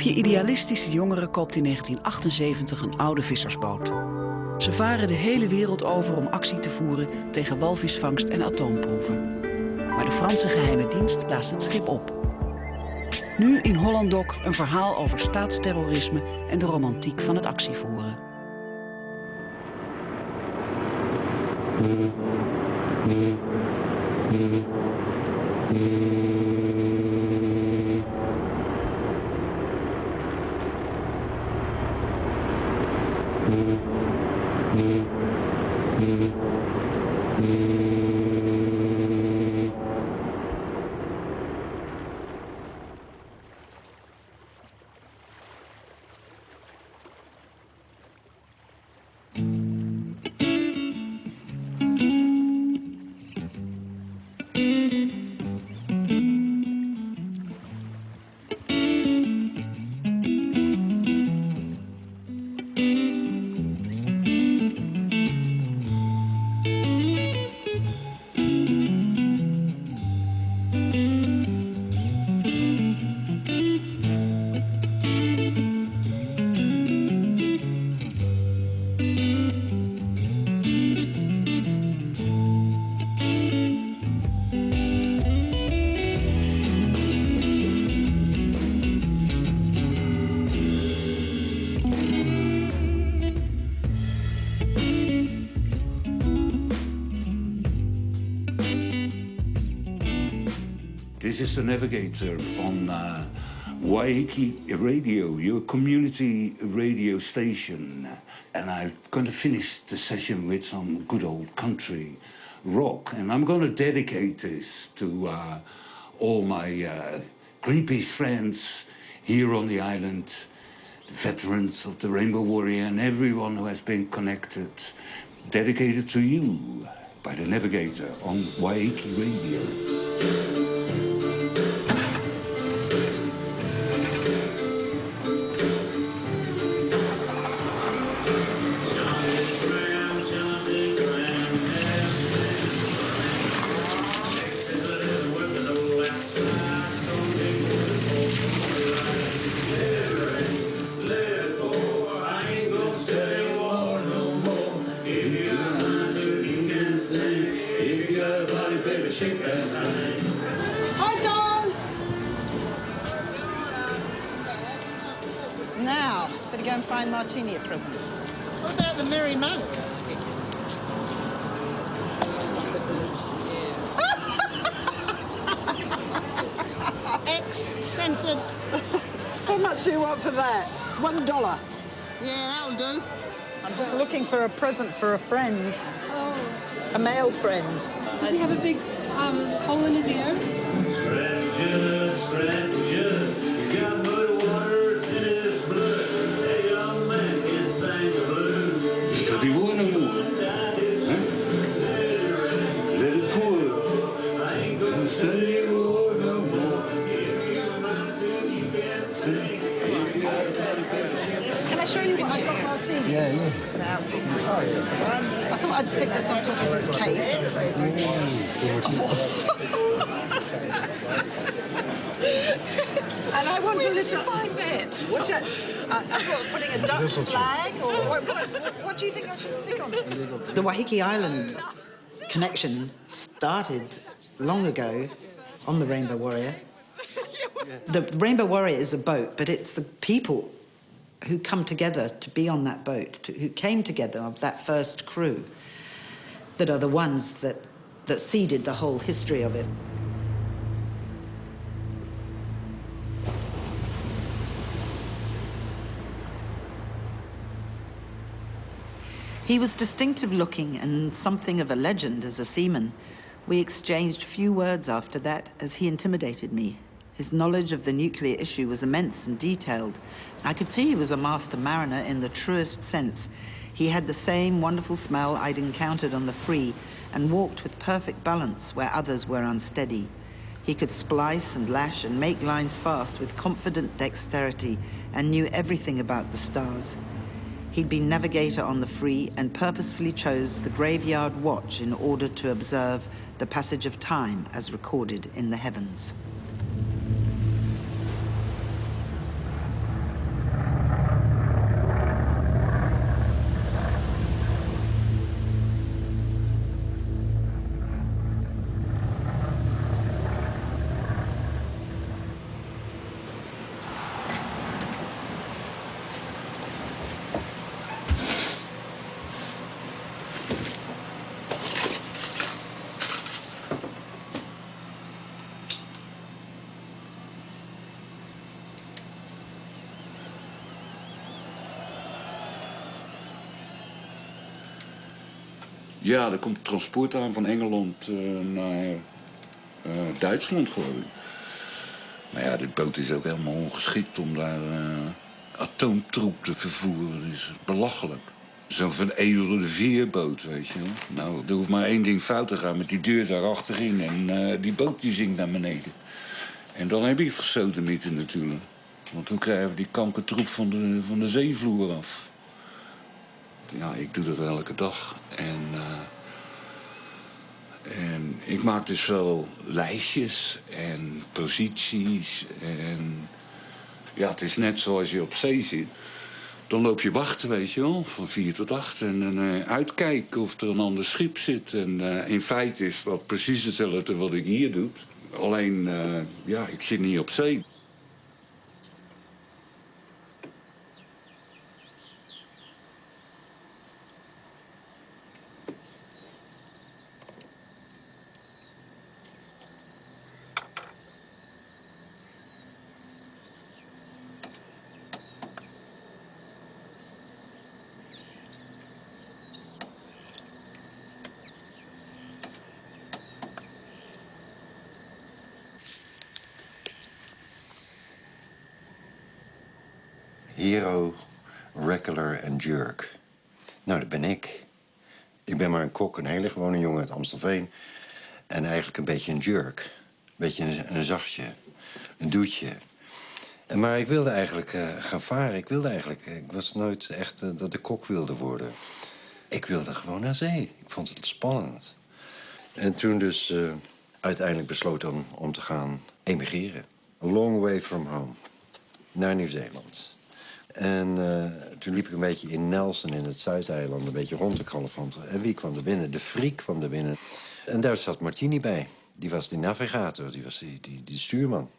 Je idealistische jongeren koopt in 1978 een oude vissersboot. Ze varen de hele wereld over om actie te voeren tegen walvisvangst en atoomproeven. Maar de Franse geheime dienst blaast het schip op. Nu in Holland Doc een verhaal over staatsterrorisme en de romantiek van het actievoeren. This is the navigator on Waiheke Radio, your community radio station. And I'm going to finish the session with some good old country rock. And I'm going to dedicate this to all my Greenpeace friends here on the island, the veterans of the Rainbow Warrior, and everyone who has been connected. Dedicated to you by the navigator on Waiheke Radio. Hi, Don! Now, better go and find Martini a present. What about the Merry Monk? X-censored. How much do you want for that? $1. Yeah, that'll do. I'm just looking for a present for a friend. Oh. A male friend. Does he have a big hole in his ear? Stranger, stranger, he's got muddy waters in his blood. That young man can sing the blues. Is dat die woorden moe? Let it pour. Don't study war no more. Can I show you what I've got, Martini? Yeah. I thought I'd stick this on top of his cape. And I wanted to find that. Watch it. I thought putting a Dutch flag, or what do you think I should stick on it? The Waiheke Island connection started long ago on the Rainbow Warrior. The Rainbow Warrior is a boat, but it's the people who come together to be on that boat, who came together of that first crew, that are the ones that seeded the whole history of it. He was distinctive looking and something of a legend as a seaman. We exchanged few words after that as he intimidated me. His knowledge of the nuclear issue was immense and detailed. I could see he was a master mariner in the truest sense. He had the same wonderful smell I'd encountered on the Free and walked with perfect balance where others were unsteady. He could splice and lash and make lines fast with confident dexterity and knew everything about the stars. He'd been navigator on the Free and purposefully chose the graveyard watch in order to observe the passage of time as recorded in the heavens. Ja, er komt transport aan van Engeland naar Duitsland, geloof ik. Maar ja, dit boot is ook helemaal ongeschikt om daar atoomtroep te vervoeren. Dat is belachelijk. Zo'n veredelde veerboot, weet je wel. Nou, er hoeft maar één ding fout te gaan met die deur daar achterin. En die boot die zinkt naar beneden. En dan heb je het gesodemieten natuurlijk. Want hoe krijgen we die kankertroep van de zeevloer af? Ja, ik doe dat elke dag. En ik maak dus wel lijstjes en posities. En ja, het is net zoals je op zee zit. Dan loop je wachten, weet je wel, van 4 tot 8. En uitkijken of er een ander schip zit. En in feite is dat precies hetzelfde wat ik hier doe. Alleen, ja, ik zit niet op zee. Hero, Regular en Jerk. Nou, dat ben ik. Ik ben maar een kok, een hele gewone jongen uit Amstelveen. En eigenlijk een beetje een jerk. Een beetje een zachtje. Een doetje. Maar ik wilde eigenlijk gaan varen. Ik was nooit echt dat ik kok wilde worden. Ik wilde gewoon naar zee. Ik vond het spannend. En toen dus uiteindelijk besloten om te gaan emigreren. A long way from home. Naar Nieuw-Zeeland. En toen liep ik een beetje in Nelson, in het Zuideiland, een beetje rond te kalefanten. En wie kwam er binnen? De freak kwam er binnen. En daar zat Martini bij. Die was die navigator, die was die stuurman.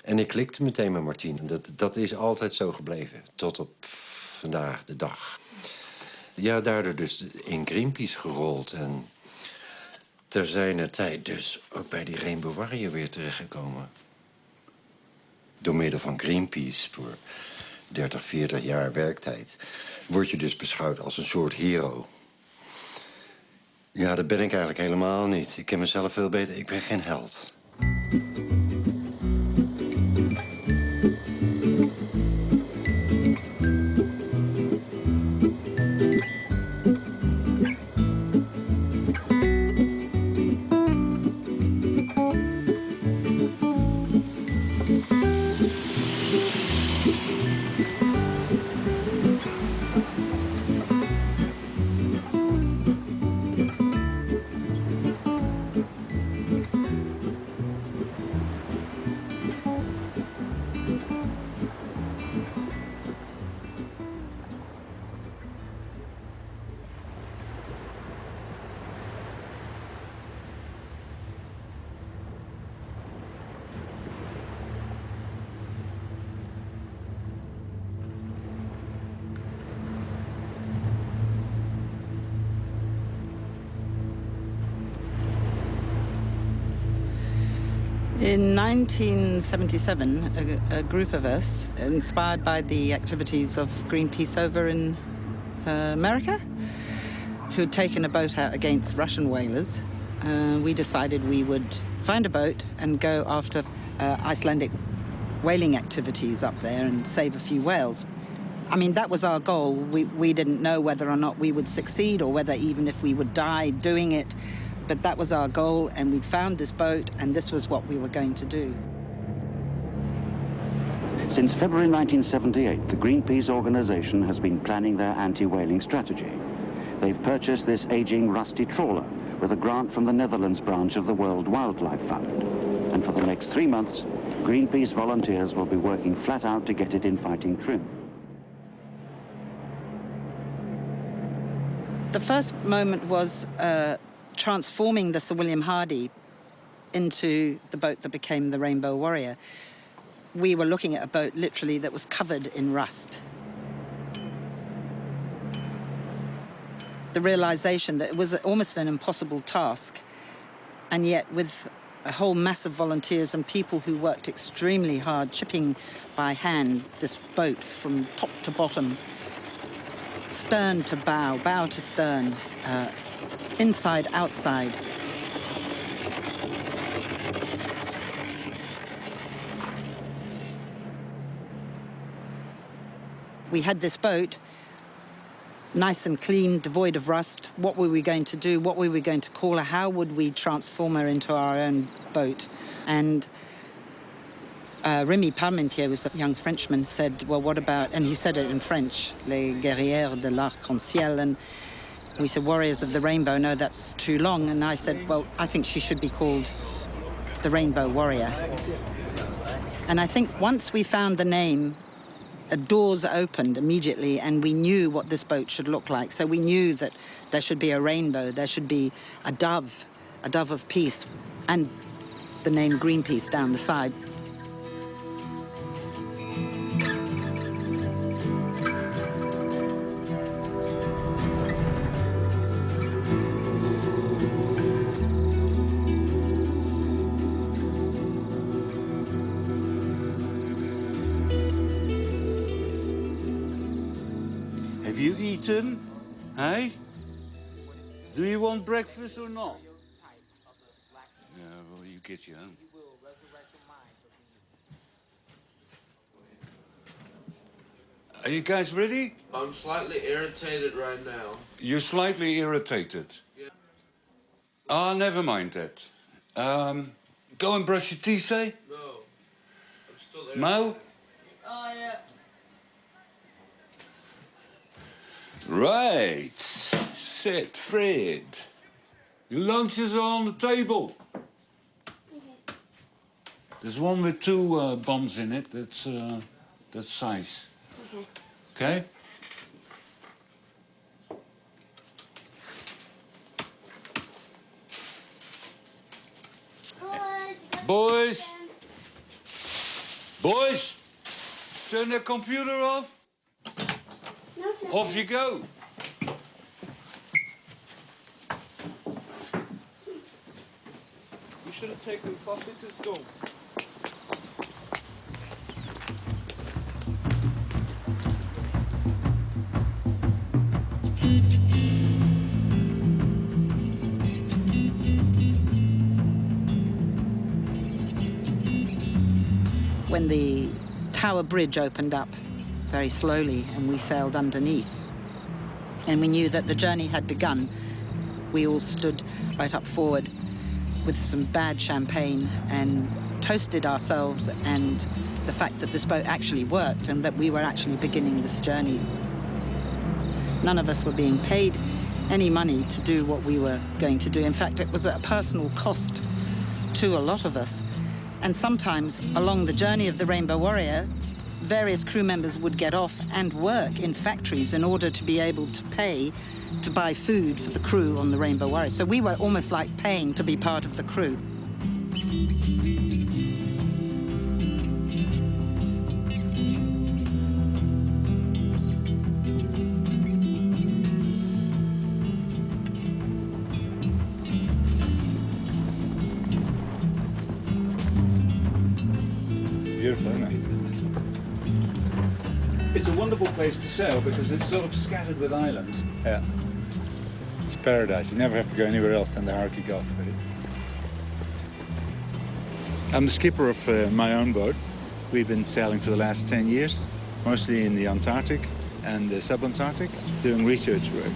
En ik klikte meteen met Martini. Dat is altijd zo gebleven, tot op vandaag de dag. Ja, daardoor dus in Greenpeace gerold. En ter zijner tijd dus ook bij die Rainbow Warrior weer terechtgekomen. Door middel van Greenpeace voor 30, 40 jaar werktijd word je dus beschouwd als een soort hero. Ja, dat ben ik eigenlijk helemaal niet. Ik ken mezelf veel beter. Ik ben geen held. In 1977, a group of us, inspired by the activities of Greenpeace over in America, who had taken a boat out against Russian whalers, we decided we would find a boat and go after Icelandic whaling activities up there and save a few whales. I mean, that was our goal. We didn't know whether or not we would succeed or whether even if we would die doing it. But that was our goal, and we'd found this boat, and this was what we were going to do. Since February 1978, the Greenpeace organization has been planning their anti-whaling strategy. They've purchased this aging, rusty trawler with a grant from the Netherlands branch of the World Wildlife Fund. And for the next 3 months, Greenpeace volunteers will be working flat out to get it in fighting trim. The first moment was transforming the Sir William Hardy into the boat that became the Rainbow Warrior. We were looking at a boat literally that was covered in rust. The realization that it was almost an impossible task, and yet with a whole mass of volunteers and people who worked extremely hard, chipping by hand this boat from top to bottom, stern to bow, bow to stern, inside, outside. We had this boat, nice and clean, devoid of rust. What were we going to do? What were we going to call her? How would we transform her into our own boat? And Rémy Parmentier was a young Frenchman, said, well, what about, and he said it in French, les guerrières de l'arc-en-ciel, and we said, warriors of the rainbow. No, that's too long. And I said, well, I think she should be called the Rainbow Warrior. And I think once we found the name, doors opened immediately, and we knew what this boat should look like. So we knew that there should be a rainbow, there should be a dove of peace, and the name Greenpeace down the side. Have you eaten? Hey? Do you want breakfast or not? Yeah, well, you get your own. Are you guys ready? I'm slightly irritated right now. You're slightly irritated. Yeah. Ah, never mind that. Go and brush your teeth, say? No. I'm still irritated. Mo? Oh, yeah. Right. Sit, Fred. Your lunches are on the table. There's one with two bombs in it. That's size. Okay? Boys! Boys! Turn the computer off. Off you go. You should have taken coffee to school. When the Tower Bridge opened up very slowly and we sailed underneath, and we knew that the journey had begun, we all stood right up forward with some bad champagne and toasted ourselves and the fact that this boat actually worked and that we were actually beginning this journey. None of us were being paid any money to do what we were going to do. In fact, it was at a personal cost to a lot of us. And sometimes along the journey of the Rainbow Warrior, various crew members would get off and work in factories in order to be able to pay to buy food for the crew on the Rainbow Warrior. So we were almost like paying to be part of the crew. Beautiful, isn't it? It's a wonderful place to sail because it's sort of scattered with islands. Yeah. It's paradise. You never have to go anywhere else than the Arctic Gulf, really. I'm the skipper of my own boat. We've been sailing for the last 10 years, mostly in the Antarctic and the sub-Antarctic, doing research work.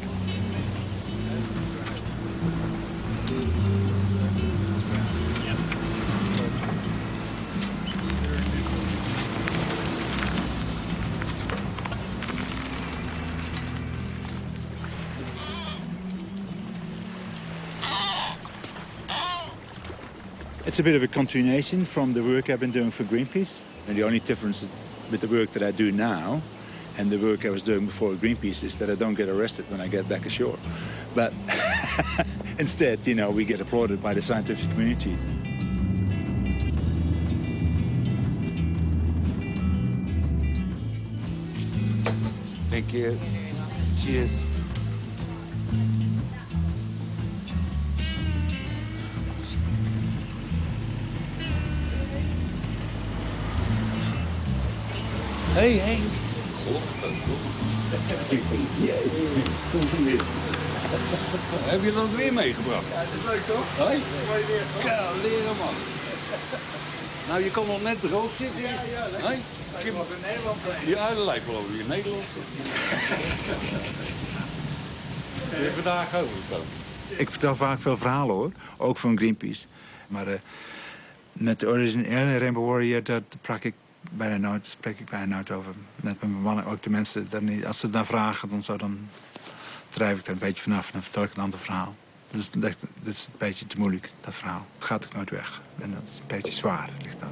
It's a bit of a continuation from the work I've been doing for Greenpeace. And the only difference with the work that I do now and the work I was doing before Greenpeace is that I don't get arrested when I get back ashore. But instead, you know, we get applauded by the scientific community. Thank you. Cheers. Hey, hey. Heb je dat weer meegebracht? Ja, dat is leuk toch? Hoi? Mooi weer toch? Ja, leren man. Nou, je kan nog net droog zitten. Ja, leuk. Hoi? Ik mag in Nederland zijn. Ja, dat lijkt wel over in Nederland. Ben je vandaag overgekomen? Ik vertel vaak veel verhalen hoor, ook van Greenpeace. Maar met de originele Rainbow Warrior, daar spreek ik bijna nooit over. Net met mijn mannen, ook de mensen, als ze daar vragen, dan drijf ik er een beetje vanaf en dan vertel ik een ander verhaal. Dus dat is een beetje te moeilijk, dat verhaal. Het gaat ook nooit weg. En dat is een beetje zwaar, ligt dat.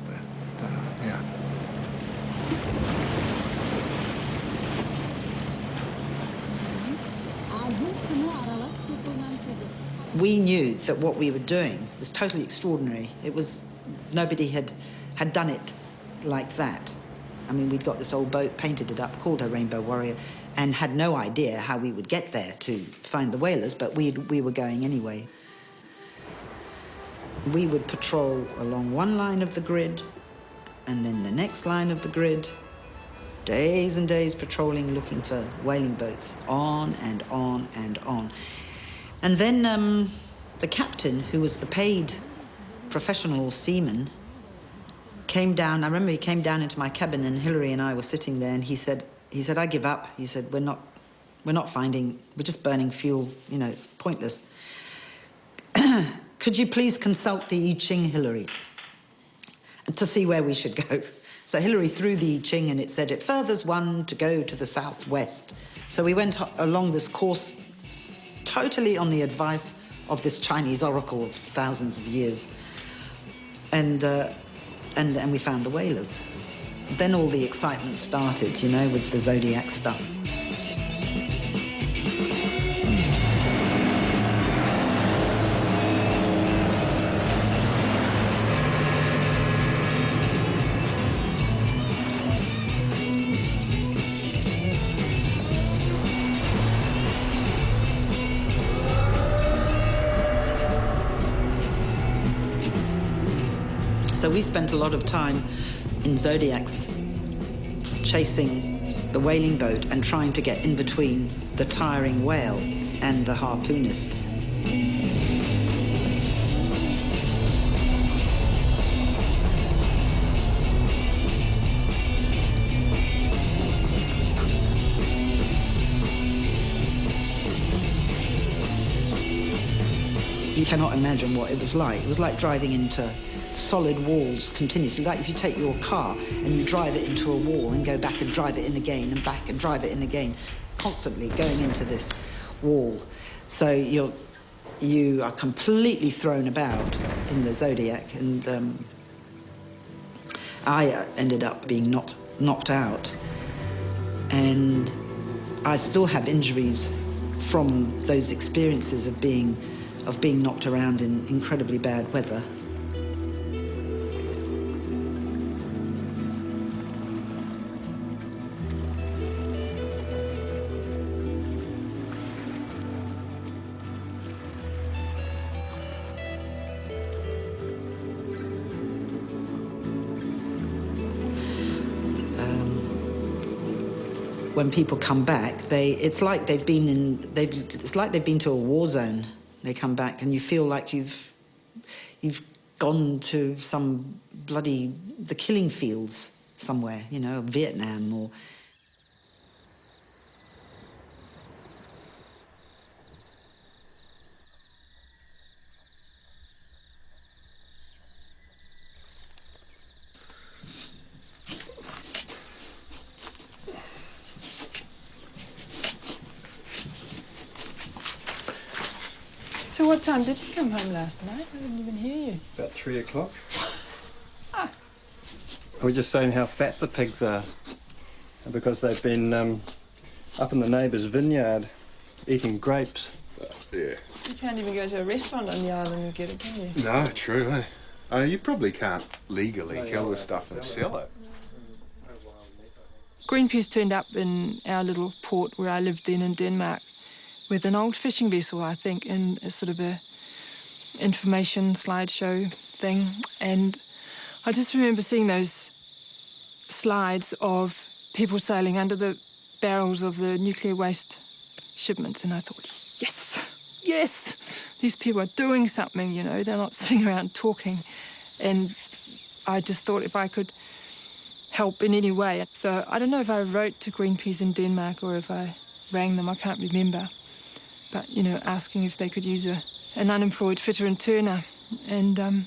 Ja. We knew that what we were doing was totally extraordinary. It was, nobody had done it like that. I mean, we'd got this old boat, painted it up, called her Rainbow Warrior, and had no idea how we would get there to find the whalers, but we were going anyway. We would patrol along one line of the grid, and then the next line of the grid, days and days patrolling, looking for whaling boats, on and on and on. And then the captain, who was the paid professional seaman, came down. I remember he came down into my cabin, and Hilary and I were sitting there, and he said, I give up. He said, we're not finding, we're just burning fuel, you know, it's pointless. Could you please consult the I Ching, Hilary, to see where we should go? So Hilary threw the I Ching, and it said it furthers one to go to the southwest. So we went along this course totally on the advice of this Chinese oracle of thousands of years. And we found the whalers. Then all the excitement started, you know, with the Zodiac stuff. So we spent a lot of time in Zodiacs chasing the whaling boat and trying to get in between the tiring whale and the harpoonist. You cannot imagine what it was like. It was like driving into solid walls continuously. Like if you take your car and you drive it into a wall and go back and drive it in again and back and drive it in again, constantly going into this wall. So you are completely thrown about in the Zodiac, and I ended up being knocked out, and I still have injuries from those experiences of being knocked around in incredibly bad weather. When people come back, it's like they've been to a war zone. They come back and you feel like you've gone to some the killing fields somewhere, you know, Vietnam or. So what time did you come home last night? I didn't even hear you. About 3 o'clock. We're just saying how fat the pigs are because they've been up in the neighbour's vineyard eating grapes. Yeah. You can't even go to a restaurant on the island and get it, can you? No, true, eh? I mean, you probably can't legally kill the stuff and sell it. Greenpeace turned up in our little port where I lived then in Denmark with an old fishing vessel, I think, in a sort of a information slideshow thing. And I just remember seeing those slides of people sailing under the barrels of the nuclear waste shipments, and I thought, yes! yes, these people are doing something, you know, they're not sitting around talking. And I just thought if I could help in any way. So I don't know if I wrote to Greenpeace in Denmark or if I rang them, I can't remember. But, you know, asking if they could use an unemployed fitter and turner. And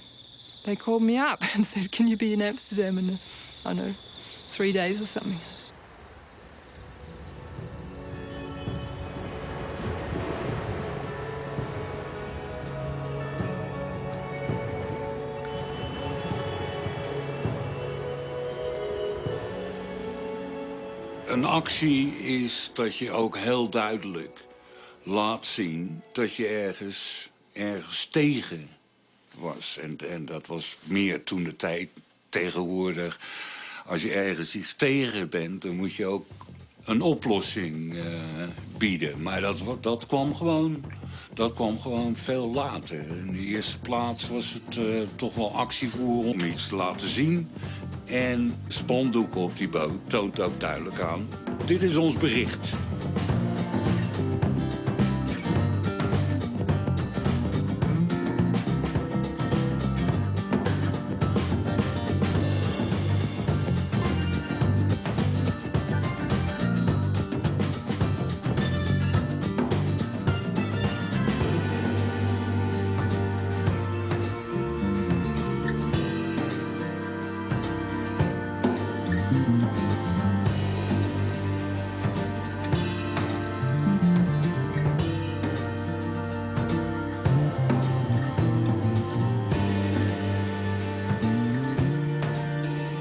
they called me up and said, can you be in Amsterdam in, I don't know, 3 days or something. Een actie is dat je ook heel duidelijk laat zien dat je ergens tegen was. En dat was meer toen de tijd. Tegenwoordig, als je ergens iets tegen bent, dan moet je ook een oplossing bieden. Maar dat kwam gewoon veel later. In de eerste plaats was het toch wel actie voeren om iets te laten zien. En spandoeken op die boot toont ook duidelijk aan. Dit is ons bericht.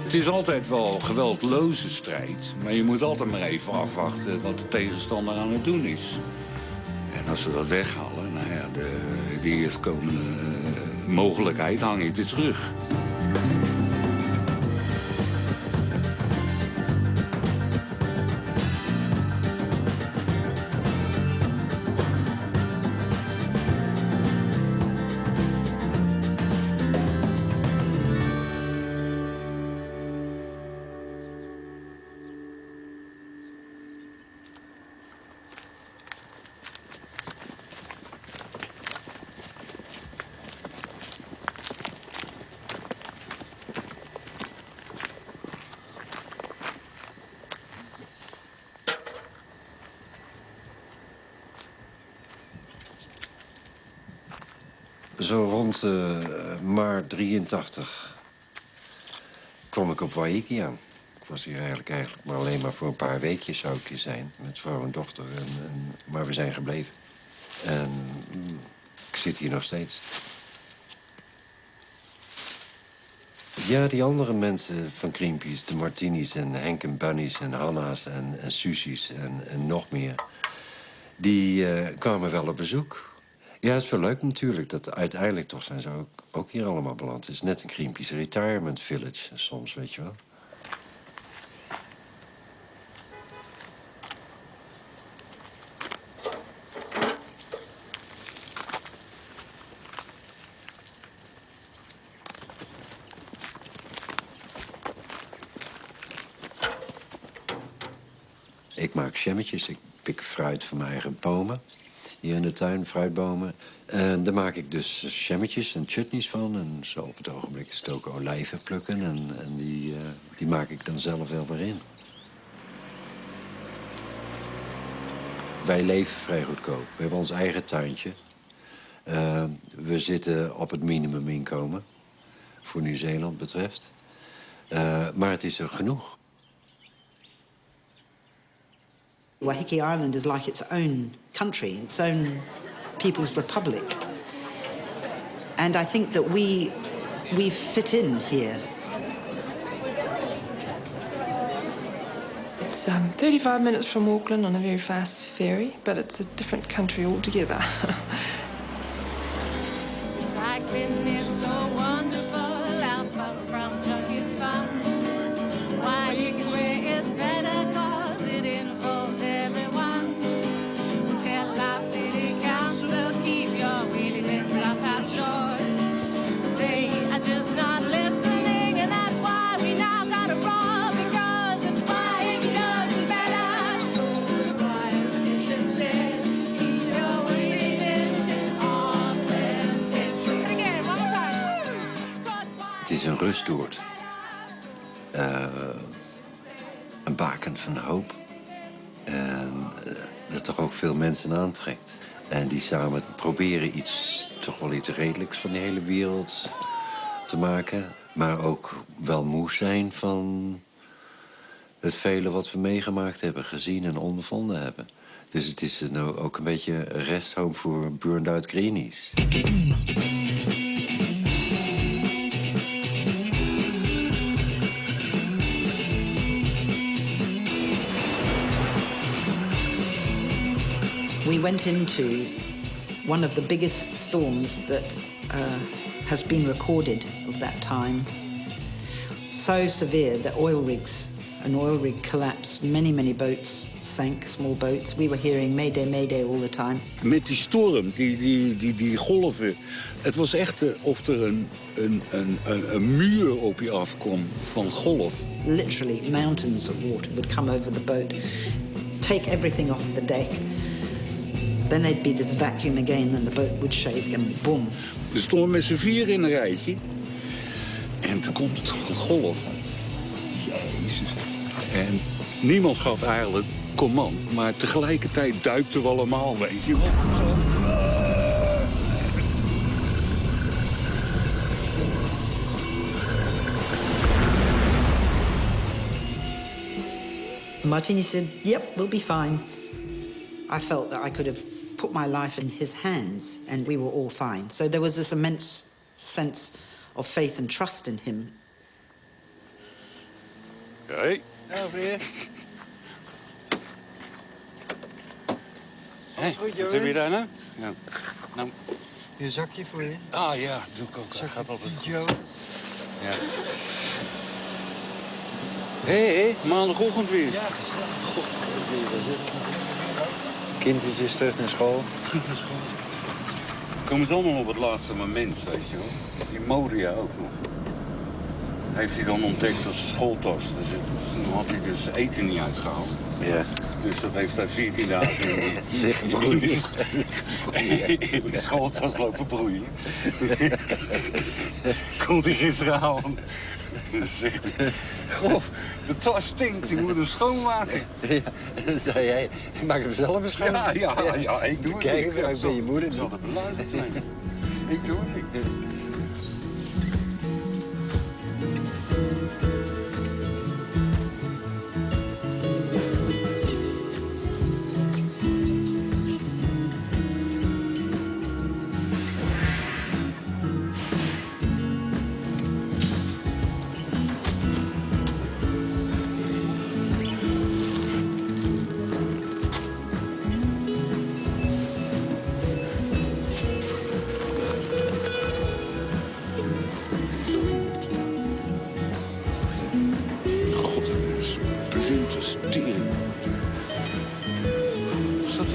Het is altijd wel een geweldloze strijd, maar je moet altijd maar even afwachten wat de tegenstander aan het doen is. En als ze dat weghalen, nou ja, de eerstkomende mogelijkheid hang je weer terug. Zo rond maart 83 kwam ik op Waiheke aan. Ik was hier eigenlijk maar alleen maar voor een paar weekjes zou ik hier zijn. Met vrouw en dochter. Maar we zijn gebleven. En ik zit hier nog steeds. Ja, die andere mensen van Greenpeace, de Martinis en Henk en Bunnies en Hanna's en Susi's en nog meer, die kwamen wel op bezoek. Ja, het is wel leuk natuurlijk dat uiteindelijk toch zijn ze ook hier allemaal beland. Het is net een Greenpeace retirement village soms, weet je wel. Ik maak jammetjes, ik pik fruit van mijn eigen bomen. Hier in de tuin, fruitbomen. En daar maak ik dus jammetjes en chutneys van. En zo op het ogenblik is het ook olijven plukken. En die maak ik dan zelf wel weer in. Wij leven vrij goedkoop. We hebben ons eigen tuintje. We zitten op het minimuminkomen. Voor Nieuw-Zeeland betreft. Maar het is er genoeg. Waiheke Island is like its own country, its own people's republic. And I think that we fit in here. It's 35 minutes from Auckland on a very fast ferry, but it's a different country altogether. Cycling is so wonderful, out from Junkies fun. Waiheke's way is better 'cause it involves everyone. Tell our city council, keep your wheelie bins up past shore. They are just not listening, and that's why we now gotta roar, because if Waiheke does it better, so the politicians said, keep your wheelie bins Rustoord. Een baken van hoop. En dat toch ook veel mensen aantrekt. En die samen proberen toch wel iets redelijks van die hele wereld te maken. Maar ook wel moe zijn van het vele wat we meegemaakt hebben, gezien en ondervonden hebben. Dus het is nou ook een beetje resthome voor burned out greenies. We went into one of the biggest storms that has been recorded of that time. So severe that an oil rig collapsed. Many boats sank, small boats. We were hearing Mayday, Mayday all the time. Met die storm, die golven. Het was echt of er een muur op je afkwam van golf. Literally, mountains of water would come over the boat, take everything off the deck. Then there'd be this vacuum again and the boat would shake and boom. We stonden met z'n vier in een rijtje. En toen komt het een golf. Jezus. En niemand gaf eigenlijk command. Maar tegelijkertijd duikten we allemaal, weet je wel. Martini said, yep, we'll be fine. I felt that I could have put my life in his hands and we were all fine. So there was this immense sense of faith and trust in him. Hey. Over hier. Alles goed, Joris? Wat heb je daar nou? Ja. Nou. Hier een zakje voor je. Ah ja, doe ik ook. Dat gaat altijd goed. Joris. Ja. Hé, maandagochtend weer. Ja, God. Kindertjes terug naar school. Komen ze allemaal op het laatste moment, weet je wel. Die Moria ook nog. Heeft hij dan ontdekt als schooltas. Dus toen had hij dus eten niet uitgehaald. Ja. Dus dat heeft hij 14 dagen in die schooltas lopen broeien. Komt hij gisteravond. Zegt hij, goh, de tas stinkt, die moet hem schoonmaken. Ja, dan zei jij, ik maak hem zelf eens schoon. Ja, ik doe het. Kijk, ik ben je moeder. Ik zal het beluisterd zijn. Ik doe het niet.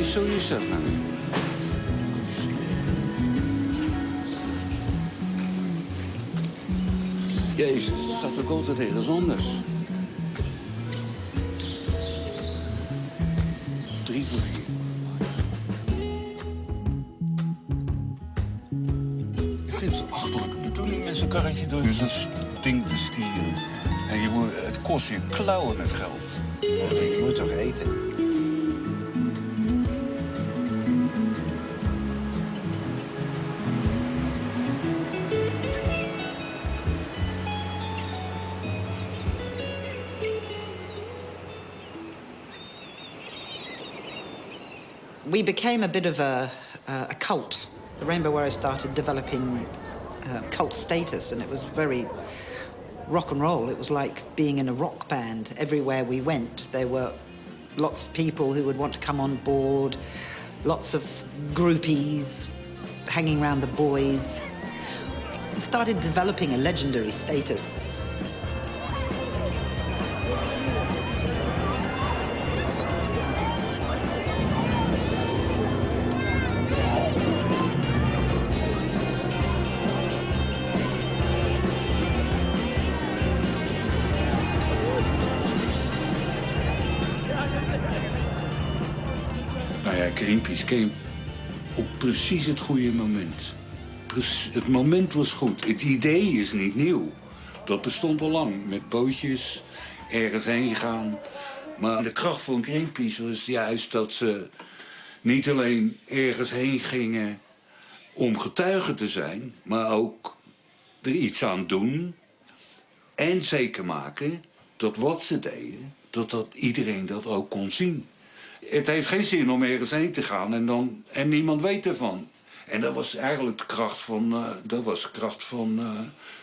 Zo is dat nou niet. Jezus, het staat ook altijd ergens anders. 3 voor 4. Ik vind het een achterlijke bedoeling met zo'n karretje door zo'n ding te stieren. En het kost je klauwen met geld. Ja, je moet toch eten? We became a bit of a cult. The Rainbow Warriors started developing cult status, and it was very rock and roll. It was like being in a rock band. Everywhere we went, there were lots of people who would want to come on board, lots of groupies hanging around the boys. It started developing a legendary status. Greenpeace came op precies het goede moment. Het moment was goed. Het idee is niet nieuw. Dat bestond al lang, met bootjes, ergens heen gaan. Maar de kracht van Greenpeace was juist dat ze niet alleen ergens heen gingen om getuige te zijn, maar ook er iets aan doen. En zeker maken dat wat ze deden, dat iedereen dat ook kon zien. Het heeft geen zin om ergens heen te gaan en niemand weet ervan. En dat was eigenlijk de kracht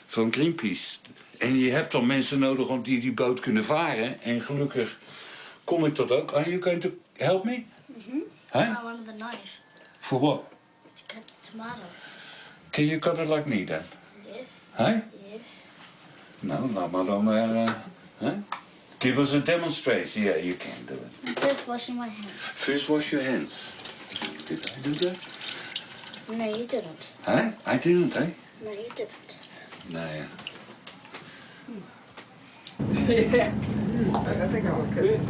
van Greenpeace. En je hebt dan mensen nodig die boot kunnen varen. En gelukkig kon ik dat ook. Are you going to help me? Huh? I wanted the knife. For what? To cut the tomato. Can you cut it like me then? Yes. Huh? Yes. Nou, laat maar dan maar... Give us a demonstration. Yeah, you can do it. First washing my hands. First wash your hands. Did I do that? No, you didn't. Huh? I didn't, eh? No, you didn't. Nee. Yeah. I think I'm okay.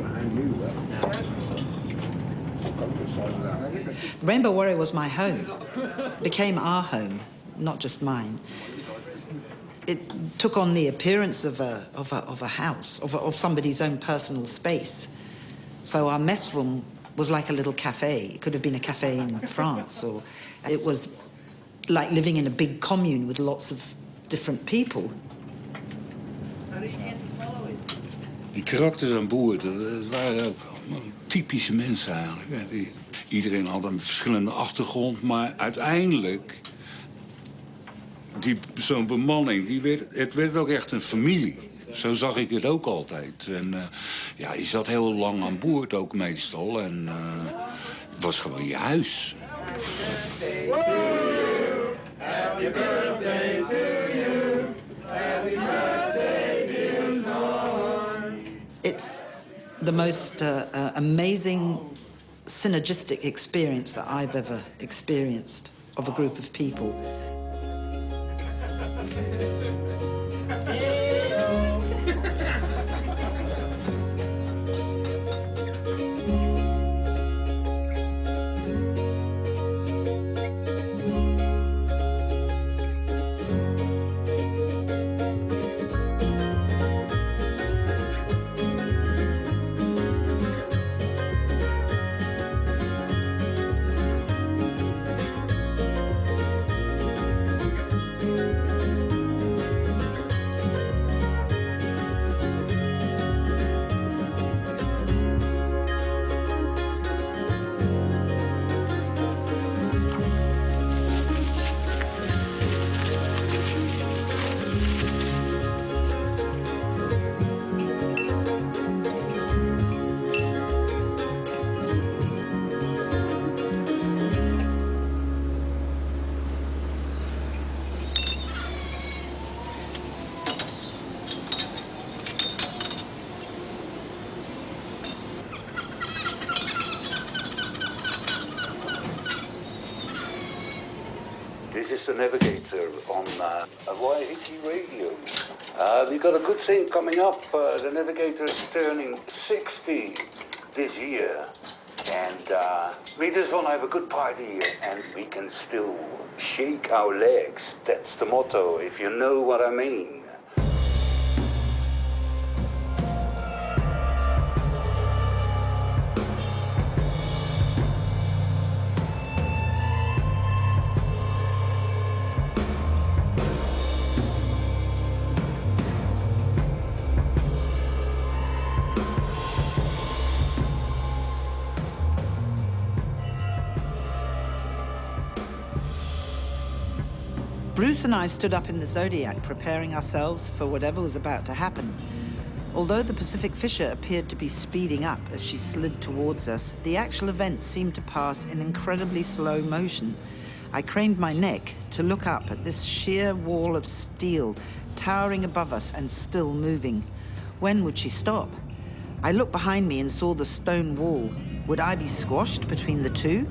Rainbow Warrior was my home. Became our home, not just mine. It took on the appearance of a house, of somebody's own personal space. So our mess room was like a little cafe. It could have been a cafe in France, or it was like living in a big commune with lots of different people. Die karakters aan boord, dat waren ook typische mensen eigenlijk. Iedereen had een verschillende achtergrond, maar uiteindelijk... Zo'n bemanning, het werd ook echt een familie. Zo zag ik het ook altijd. En ja, je zat heel lang aan boord ook meestal. En het was gewoon je huis. Happy birthday to you. Happy birthday, dear John. It's the most amazing synergistic experience that I've ever experienced of a group of people. This is the navigator on Waiheke radio. We've got a good thing coming up. The navigator is turning 60 this year. And we just want to have a good party and we can still shake our legs. That's the motto, if you know what I mean. Bruce and I stood up in the Zodiac, preparing ourselves for whatever was about to happen. Although the Pacific Fisher appeared to be speeding up as she slid towards us, the actual event seemed to pass in incredibly slow motion. I craned my neck to look up at this sheer wall of steel, towering above us and still moving. When would she stop? I looked behind me and saw the stone wall. Would I be squashed between the two?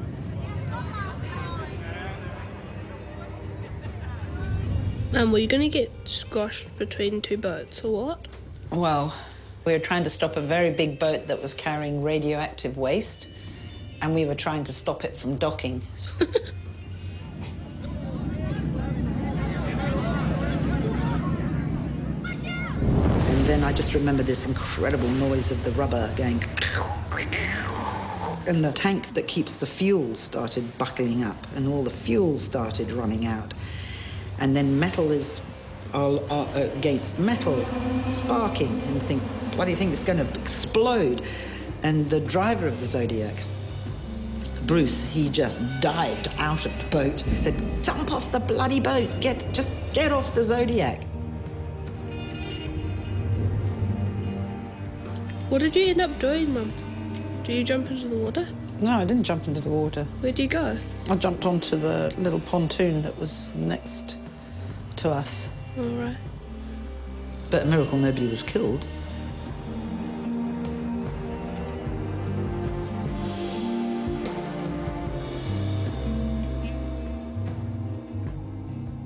And were you going to get squashed between two boats, or what? Well, we were trying to stop a very big boat that was carrying radioactive waste, and we were trying to stop it from docking. just remember this incredible noise of the rubber going... And the tank that keeps the fuel started buckling up, and all the fuel started running out. And then metal is against metal, sparking, and think, bloody thing, it's going to explode. And the driver of the Zodiac, Bruce, he just dived out of the boat and said, jump off the bloody boat, just get off the Zodiac. What did you end up doing, Mum? Did you jump into the water? No, I didn't jump into the water. Where'd you go? I jumped onto the little pontoon that was next to us. All right. But a miracle nobody was killed.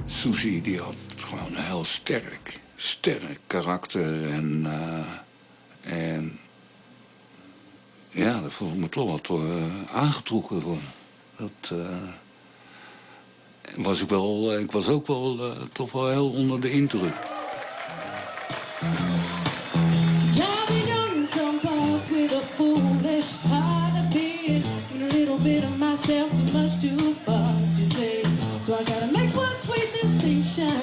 Susie die had gewoon een heel sterk karakter en ja, daar voel ik me toch wat aangetrokken voor. Ik was ook wel toch wel heel onder de indruk. So I gotta make one sweet distinction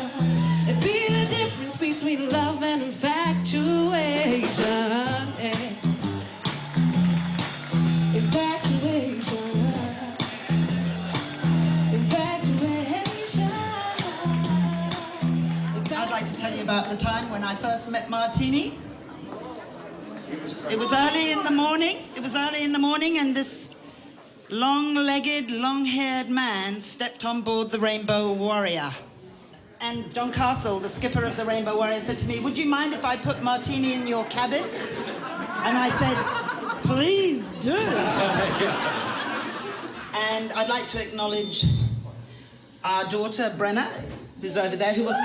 and be the difference between love and infatuation. Infatuation. Infatuation. I'd like to tell you about the time when I first met Martini. It was early in the morning. And this long-legged, long-haired man stepped on board the Rainbow Warrior. And John Castle, the skipper of the Rainbow Warrior, said to me, would you mind if I put Martini in your cabin? And I said, please do. And I'd like to acknowledge our daughter, Brenna, who's over there, who was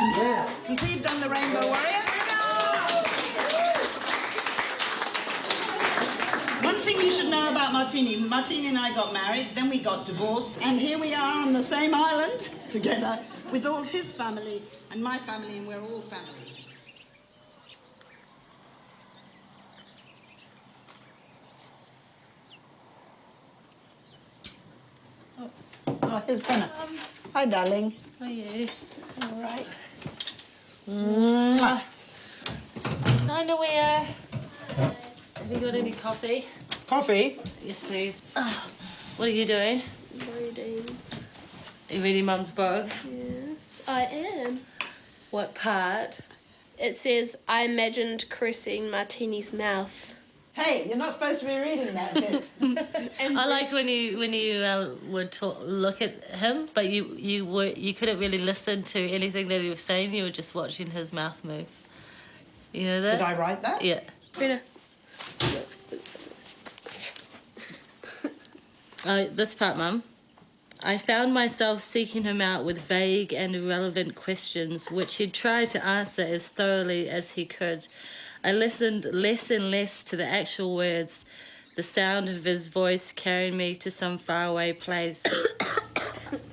conceived on the Rainbow Warrior. One thing you should know about Martini and I got married, then we got divorced, and here we are on the same island together with all his family and my family, and we're all family. Oh, here's Brenna. Hi, darling. How are you? All right. Underwear. Have you got any coffee? Coffee? Yes, please. What are you doing? Reading. Are you reading Mum's book? Yes, I am. What part? It says, I imagined caressing Martini's mouth. Hey, you're not supposed to be reading that bit. I liked when you would look at him, but you couldn't really listen to anything that he was saying. You were just watching his mouth move. You know that? Did I write that? Yeah. Brenna. This part, Mum. I found myself seeking him out with vague and irrelevant questions, which he'd try to answer as thoroughly as he could. I listened less and less to the actual words, the sound of his voice carrying me to some faraway place.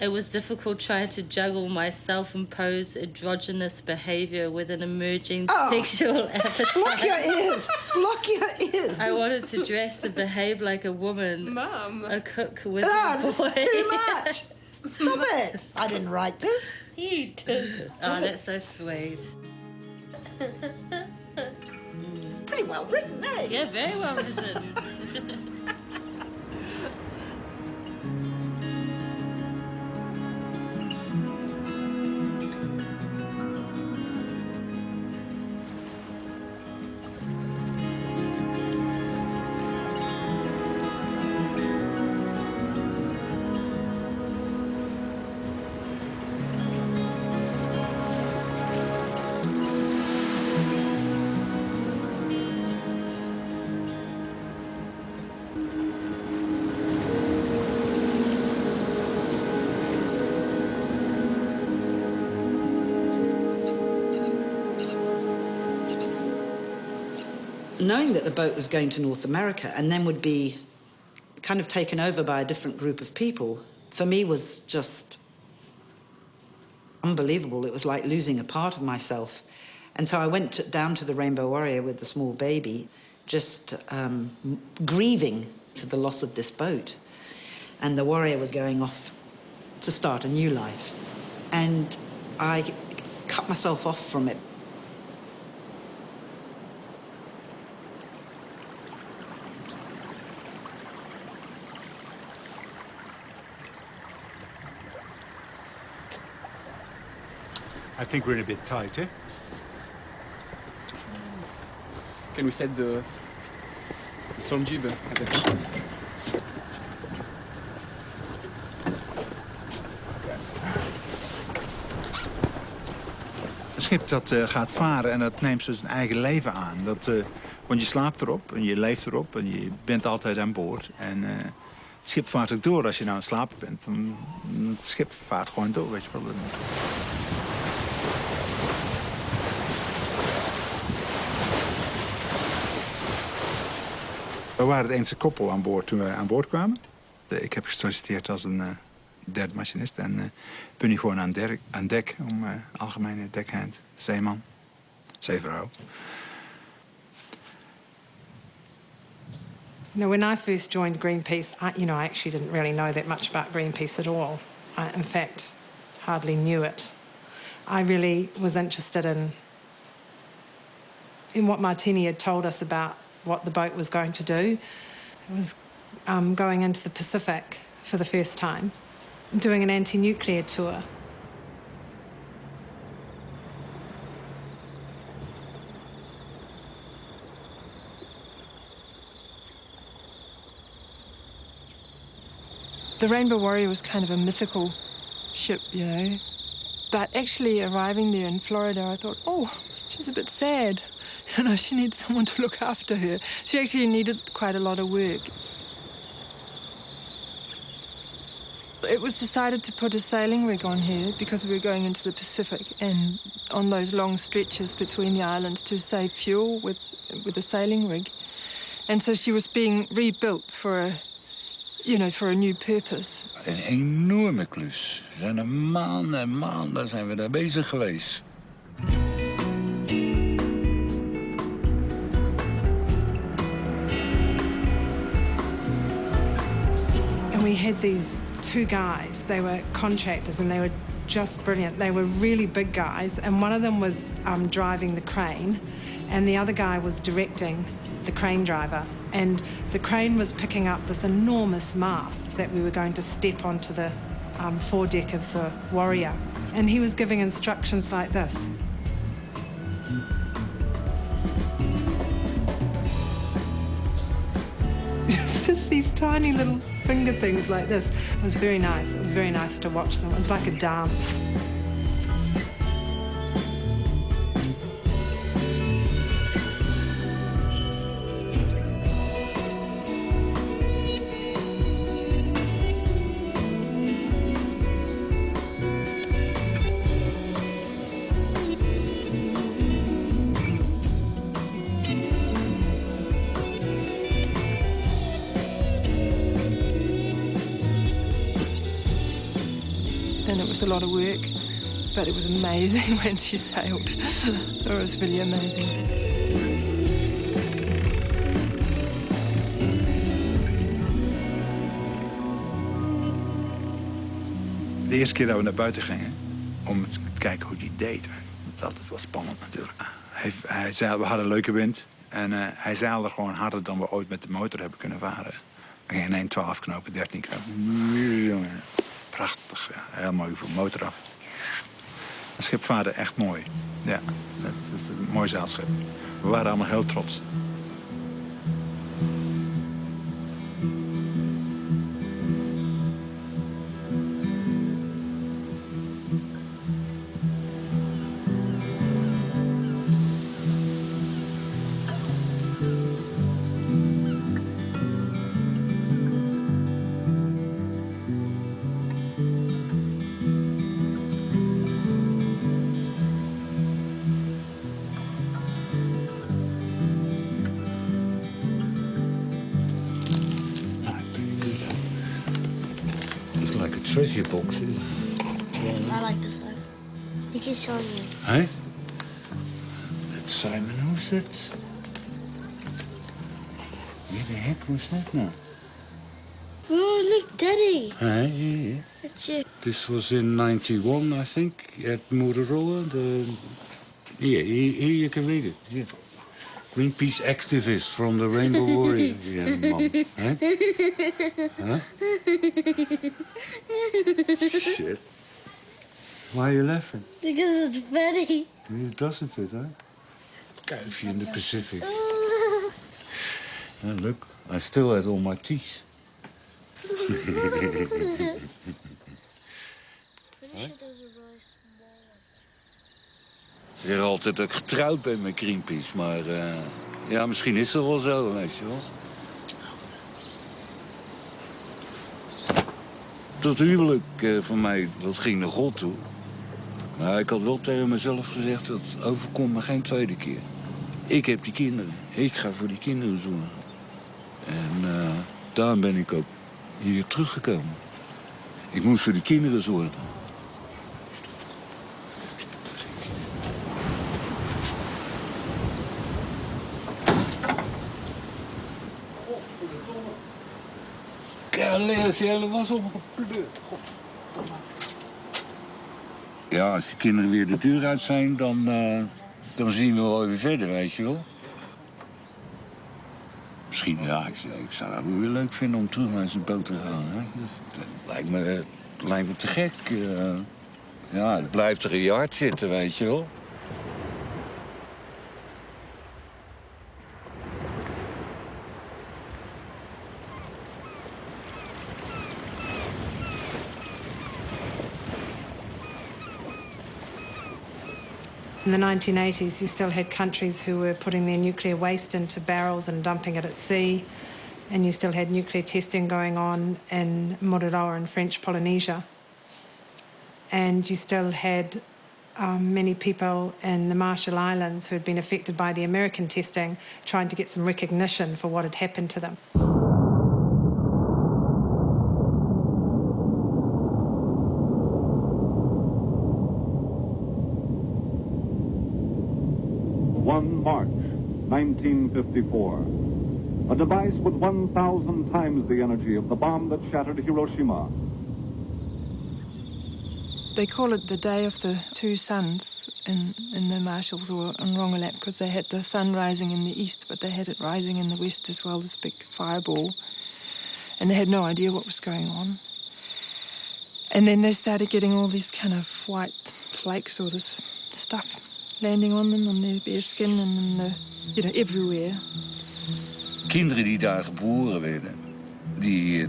It was difficult trying to juggle my self-imposed androgynous behaviour with an emerging sexual appetite. Block your ears! Block your ears! I wanted to dress and behave like a woman. Mum. A cook with a boy. This is too much! Stop it! I didn't write this. You did. Oh, that's so sweet. It's pretty well written, eh? Yeah, very well written. Knowing that the boat was going to North America and then would be kind of taken over by a different group of people, for me was just unbelievable. It was like losing a part of myself. And so I went down to the Rainbow Warrior with the small baby, just grieving for the loss of this boat. And the Warrior was going off to start a new life. And I cut myself off from it. I think we're in a bit tight, eh? Can we set the storm jib at the top? Een schip dat gaat varen en dat neemt zo zijn eigen leven aan. Want je slaapt erop en je leeft erop en je bent altijd aan boord. En het schip vaart ook door. Als je nou aan het slapen bent, dan het schip vaart gewoon door, weet je wel. We waren het enige koppel aan boord toen we aan boord kwamen. Ik heb gesolliciteerd als een derde machinist en ben nu gewoon aan dek om algemene dekhand, zeeman, zeevrouw. You know, when I first joined Greenpeace, I actually didn't really know that much about Greenpeace at all. I, in fact, hardly knew it. I really was interested in what Martini had told us about what the boat was going to do. It was going into the Pacific for the first time, doing an anti-nuclear tour. The Rainbow Warrior was kind of a mythical ship, you know. But actually arriving there in Florida, I thought, oh, she's a bit sad. You know, she needs someone to look after her. She actually needed quite a lot of work. It was decided to put a sailing rig on her because we were going into the Pacific and on those long stretches between the islands to save fuel with a sailing rig. And so she was being rebuilt for a new purpose. Een enorme klus. We zijn er maanden en maanden zijn we daar bezig geweest. And we had these two guys. They were contractors and they were just brilliant. They were really big guys, and one of them was driving the crane and the other guy was directing the crane driver. And the crane was picking up this enormous mast that we were going to step onto the foredeck of the Warrior. And he was giving instructions like this. Just these tiny little finger things like this. It was very nice. It was very nice to watch them. It was like a dance. And it was a lot of work, but it was amazing when she sailed. It was really amazing. De eerste keer dat we naar buiten gingen, om te kijken hoe die deed. Dat is altijd wel spannend natuurlijk. Hij zeilde, we hadden een leuke wind en hij zeilde gewoon harder dan we ooit met de motor hebben kunnen varen. We gingen in 12 knopen, 13 knopen. Prachtig, ja. Heel mooi voor motor af. Het schip vaarde echt mooi. Ja, het is een mooi zeilschip. We waren allemaal heel trots. Treasure box. I like this one. You can show me. Hey? Simon, who's that? Where the heck was that now? Oh, look, Daddy. Yeah. It's you. This was in 91, I think, at Motorola. Here you can read it. Yeah. Greenpeace activist from the Rainbow Warrior. Yeah, Mom. Huh? Huh? Shit. Why are you laughing? Because it's funny. Doesn't it, huh? Kuifje in the Pacific. And look, I still had all my teeth. Ze zeggen altijd dat ik getrouwd ben met Greenpeace, maar ja, misschien is dat wel zo, weet je wel. Dat huwelijk van mij, dat ging naar God toe. Maar ik had wel tegen mezelf gezegd, dat overkomt me geen tweede keer. Ik heb die kinderen, ik ga voor die kinderen zorgen. En daarom ben ik ook hier teruggekomen. Ik moest voor die kinderen zorgen. Ja, als je hele was opgepleurd. Ja, als de kinderen weer de deur uit zijn, dan zien we wel even verder, weet je wel. Misschien, ja, ik zou het wel weer leuk vinden om terug naar zijn boot te gaan. Hè? Het lijkt me te gek. Ja, het blijft er een jaar zitten, weet je wel. In the 1980s, you still had countries who were putting their nuclear waste into barrels and dumping it at sea. And you still had nuclear testing going on in Motorola in French Polynesia. And you still had many people in the Marshall Islands who had been affected by the American testing trying to get some recognition for what had happened to them. March 1954. A device with 1,000 times the energy of the bomb that shattered Hiroshima. They call it the Day of the Two Suns in the Marshalls or on Rongelap because they had the sun rising in the east, but they had it rising in the west as well, this big fireball. And they had no idea what was going on. And then they started getting all these kind of white flakes or this stuff landing on them, on their bare skin and everywhere. Kinderen die daar geboren werden,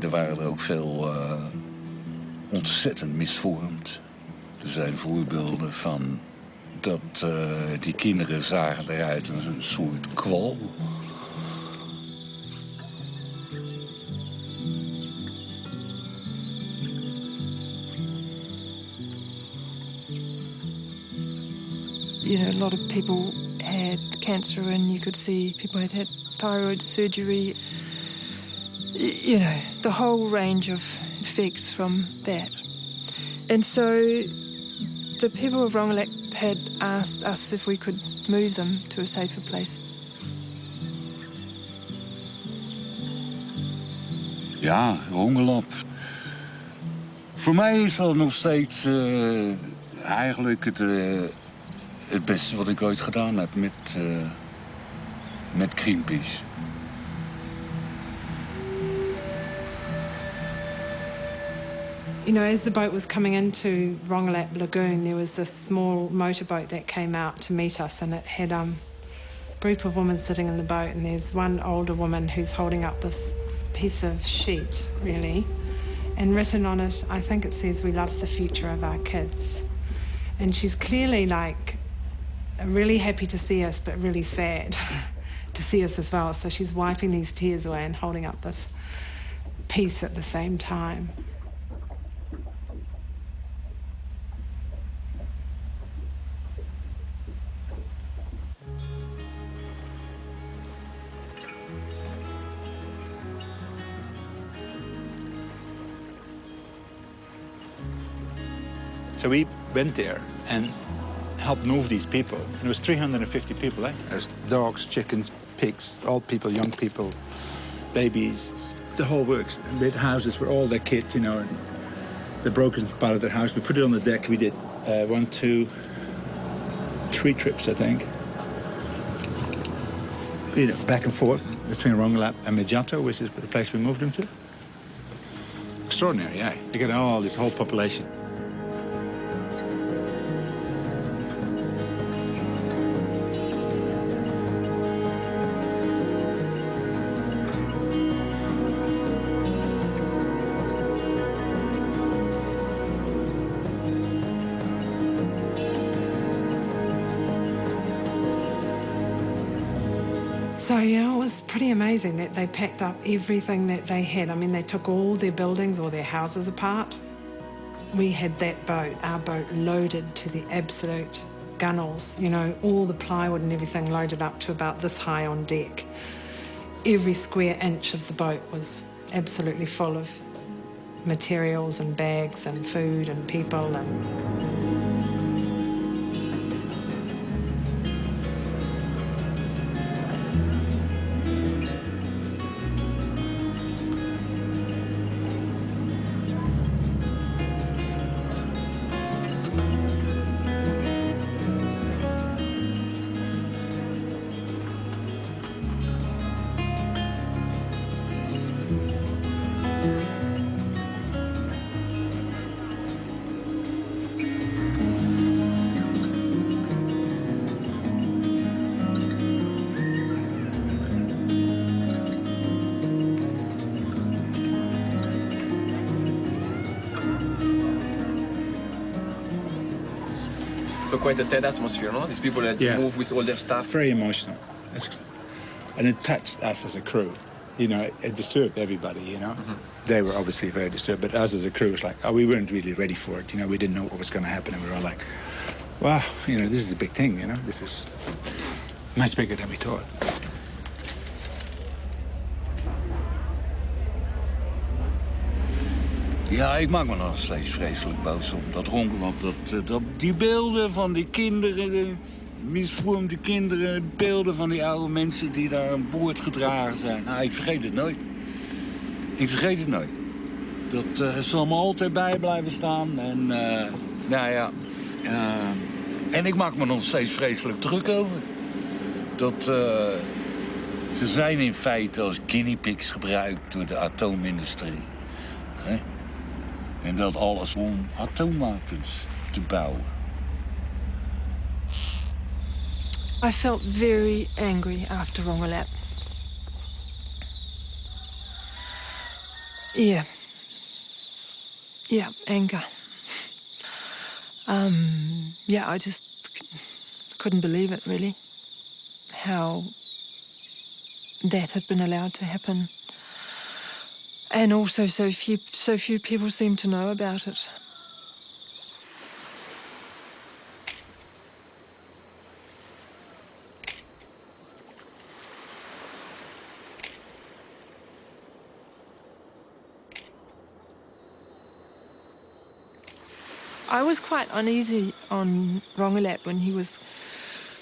er waren er ook veel ontzettend misvormd. Er zijn voorbeelden van dat die kinderen zagen eruit als een soort kwal. A lot of people had cancer and you could see people had thyroid surgery. The whole range of effects from that. And so the people of Rongelap had asked us if we could move them to a safer place. Ja, Rongelap. Voor mij is dat nog steeds eigenlijk het beste wat ik ooit gedaan heb met Greenpeace. As the boat was coming into Rongelap Lagoon, there was this small motorboat that came out to meet us, and it had a group of women sitting in the boat, and there's one older woman who's holding up this piece of sheet, really, and written on it, I think it says, "We love the future of our kids." And she's clearly really happy to see us, but really sad to see us as well. So she's wiping these tears away and holding up this piece at the same time. So we went there, and helped move these people. And it was 350 people, eh? There's dogs, chickens, pigs, old people, young people, babies, the whole works. And we had houses where all their kids, you know, and the broken part of their house. We put it on the deck. We did 1, 2, 3 trips, I think. You know, back and forth between Rongelap and Midjato, which is the place we moved them to. Extraordinary, yeah. You get all this whole population. So, yeah, it was pretty amazing that they packed up everything that they had. I mean, they took all their buildings or their houses apart. We had that boat, our boat, loaded to the absolute gunnels, you know, all the plywood and everything loaded up to about this high on deck. Every square inch of the boat was absolutely full of materials and bags and food and people and... So quite a sad atmosphere, no? These people that move with all their stuff. Very emotional. And it touched us as a crew. You know, it disturbed everybody, you know. They were obviously very disturbed, but us as a crew was like, oh, we weren't really ready for it. You know, we didn't know what was going to happen, and we were all like, wow, you know, this is a big thing, you know. This is much bigger than we thought. Ja, ik maak me nog steeds vreselijk boos op. Dat ronkelap, die beelden van die kinderen, de misvormde kinderen, beelden van die oude mensen die daar aan boord gedragen zijn. Nou, ik vergeet het nooit. Ik vergeet het nooit. Dat zal me altijd bij blijven staan. En, nou ja. En ik maak me nog steeds vreselijk druk over. Dat ze zijn in feite als guinea pigs gebruikt door de atoomindustrie. Hè? En dat alles om atoomwapens te bouwen. I felt very angry after Rongelap. Yeah, anger. I just couldn't believe it, really, how that had been allowed to happen. And also so few people seem to know about it. I was quite uneasy on Rongelap when he was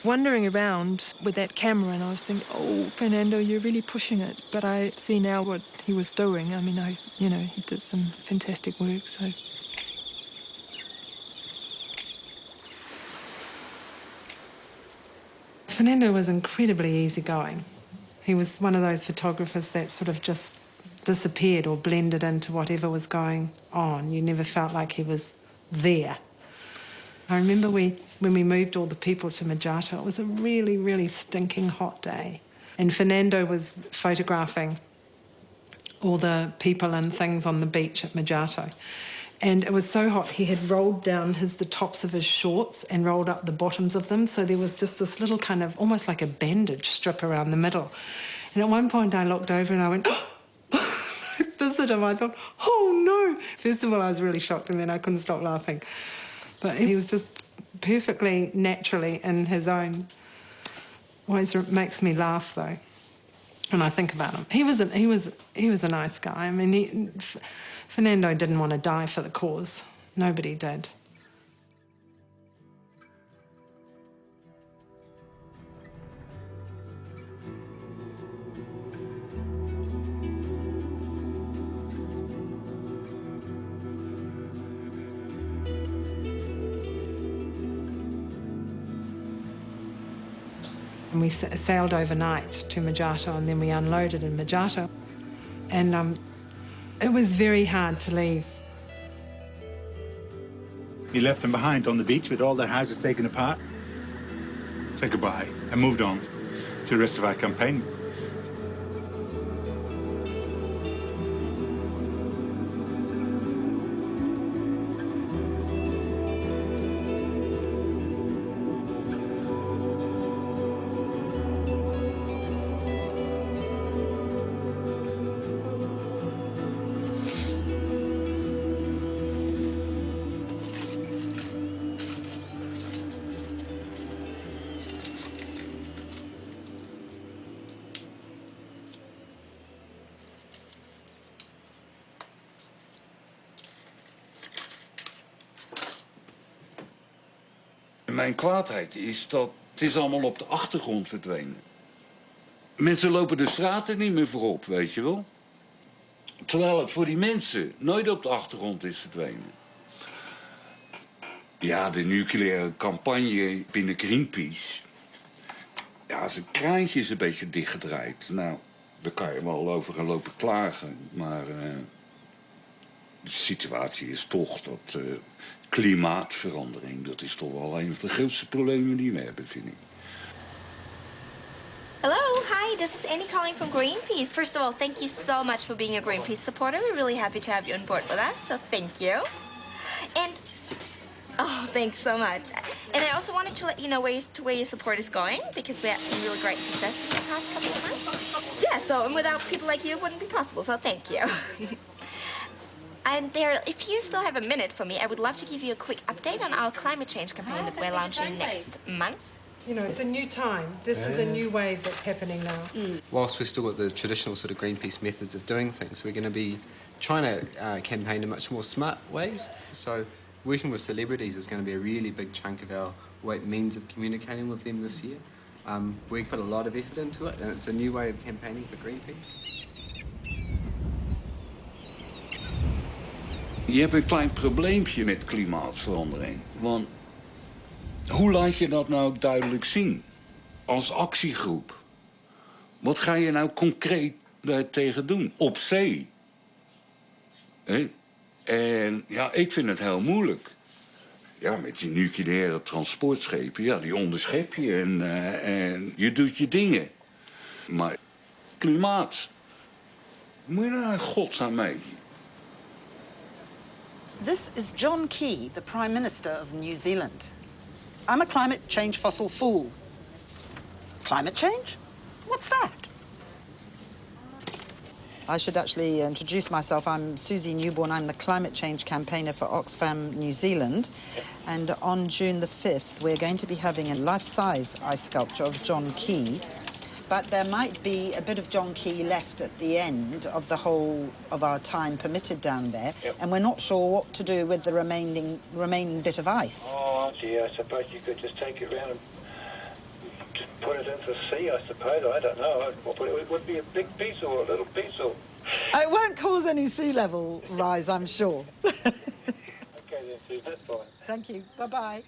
wandering around with that camera, and I was thinking, oh, Fernando, you're really pushing it. But I see now what he was doing. I mean, he did some fantastic work, so... Fernando was incredibly easygoing. He was one of those photographers that sort of just disappeared or blended into whatever was going on. You never felt like he was there. I remember when we moved all the people to Midjato, it was a really, really stinking hot day. And Fernando was photographing all the people and things on the beach at Midjato. And it was so hot, he had rolled down the tops of his shorts and rolled up the bottoms of them. So there was just this little kind of, almost like a bandage strip around the middle. And at one point I looked over and I went, this at him. I thought, oh no. First of all, I was really shocked, and then I couldn't stop laughing. But he was just perfectly naturally in his own. Always makes me laugh though when I think about him. He was a nice guy. I mean, Fernando didn't want to die for the cause. Nobody did. And we sailed overnight to Majato, and then we unloaded in Majato. And it was very hard to leave. We left them behind on the beach with all their houses taken apart. Said goodbye and moved on to the rest of our campaign. Mijn kwaadheid is dat het is allemaal op de achtergrond verdwenen. Mensen lopen de straten niet meer voorop, weet je wel. Terwijl het voor die mensen nooit op de achtergrond is verdwenen. Ja, de nucleaire campagne binnen Greenpeace. Ja, zijn kraantje is een beetje dichtgedraaid. Nou, daar kan je wel over gaan lopen klagen. Maar de situatie is toch dat klimaatverandering... dat is toch wel een van de grootste problemen die we hebben, vind ik. Hello, hi, this is Annie calling from Greenpeace. First of all, thank you so much for being a Greenpeace supporter. We're really happy to have you on board with us, so thank you. And, oh, thanks so much. And I also wanted to let you know where your support is going, because we had some really great successes in the past couple of months. Yeah, so, and without people like you, it wouldn't be possible, so thank you. And there, if you still have a minute for me, I would love to give you a quick update on our climate change campaign that we're launching next month. You know, it's a new time. This is a new wave that's happening now. Whilst we've still got the traditional sort of Greenpeace methods of doing things, we're going to be trying to campaign in much more smart ways. So working with celebrities is going to be a really big chunk of our means of communicating with them this year. We put a lot of effort into it, and it's a new way of campaigning for Greenpeace. Je hebt een klein probleempje met klimaatverandering. Want hoe laat je dat nou duidelijk zien? Als actiegroep. Wat ga je nou concreet daartegen doen? Op zee. En ja, ik vind het heel moeilijk. Ja, met die nucleaire transportschepen, ja, die onderschep je en je doet je dingen. Maar klimaat, moet je nou in godsnaam mee? This is John Key, the Prime Minister of New Zealand. I'm a climate change fossil fool. Climate change? What's that? I should actually introduce myself. I'm Susie Newborn. I'm the climate change campaigner for Oxfam New Zealand. And on June the 5th, we're going to be having a life-size ice sculpture of John Key. But there might be a bit of John Key left at the end of the whole of our time permitted down there, and we're not sure what to do with the remaining bit of ice. Oh, gee, I suppose you could just take it around and put it into the sea, I suppose. I don't know. It would be a big piece or a little piece or... It won't cause any sea level rise, I'm sure. Okay then, Sue, that's fine. Thank you. Bye-bye.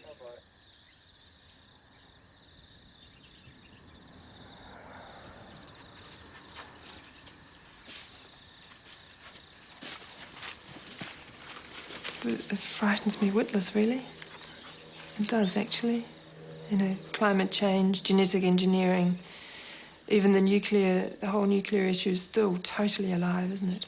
It frightens me witless, really. It does, actually. You know, climate change, genetic engineering, even the whole nuclear issue is still totally alive, isn't it?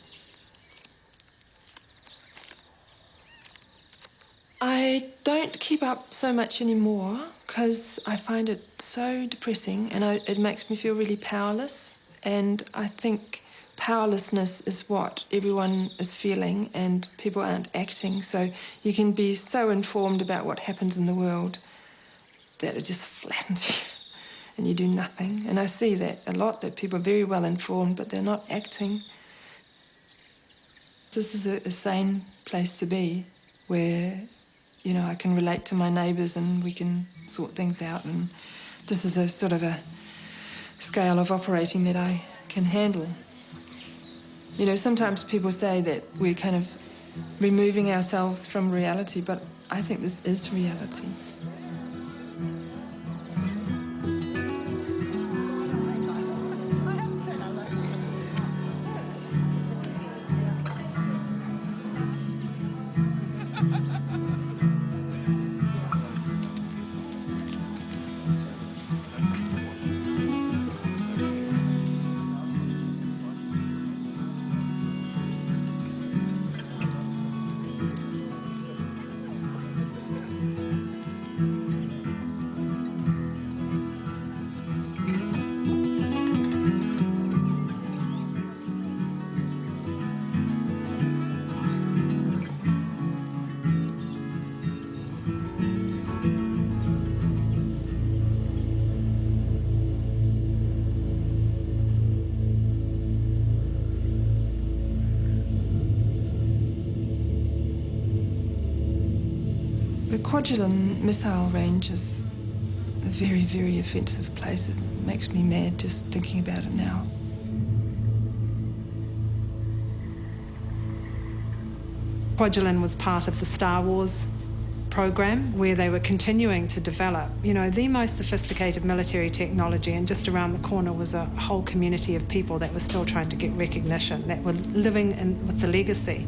I don't keep up so much anymore because I find it so depressing and it makes me feel really powerless. And I think powerlessness is what everyone is feeling and people aren't acting. So you can be so informed about what happens in the world that it just flattens you and you do nothing. And I see that a lot, that people are very well informed but they're not acting. This is a sane place to be where, you know, I can relate to my neighbours and we can sort things out, and this is a sort of a scale of operating that I can handle. You know, sometimes people say that we're kind of removing ourselves from reality, but I think this is reality. The Kwajalein missile range is a very, very offensive place. It makes me mad just thinking about it now. Kwajalein was part of the Star Wars program where they were continuing to develop, you know, the most sophisticated military technology, and just around the corner was a whole community of people that were still trying to get recognition, that were living with the legacy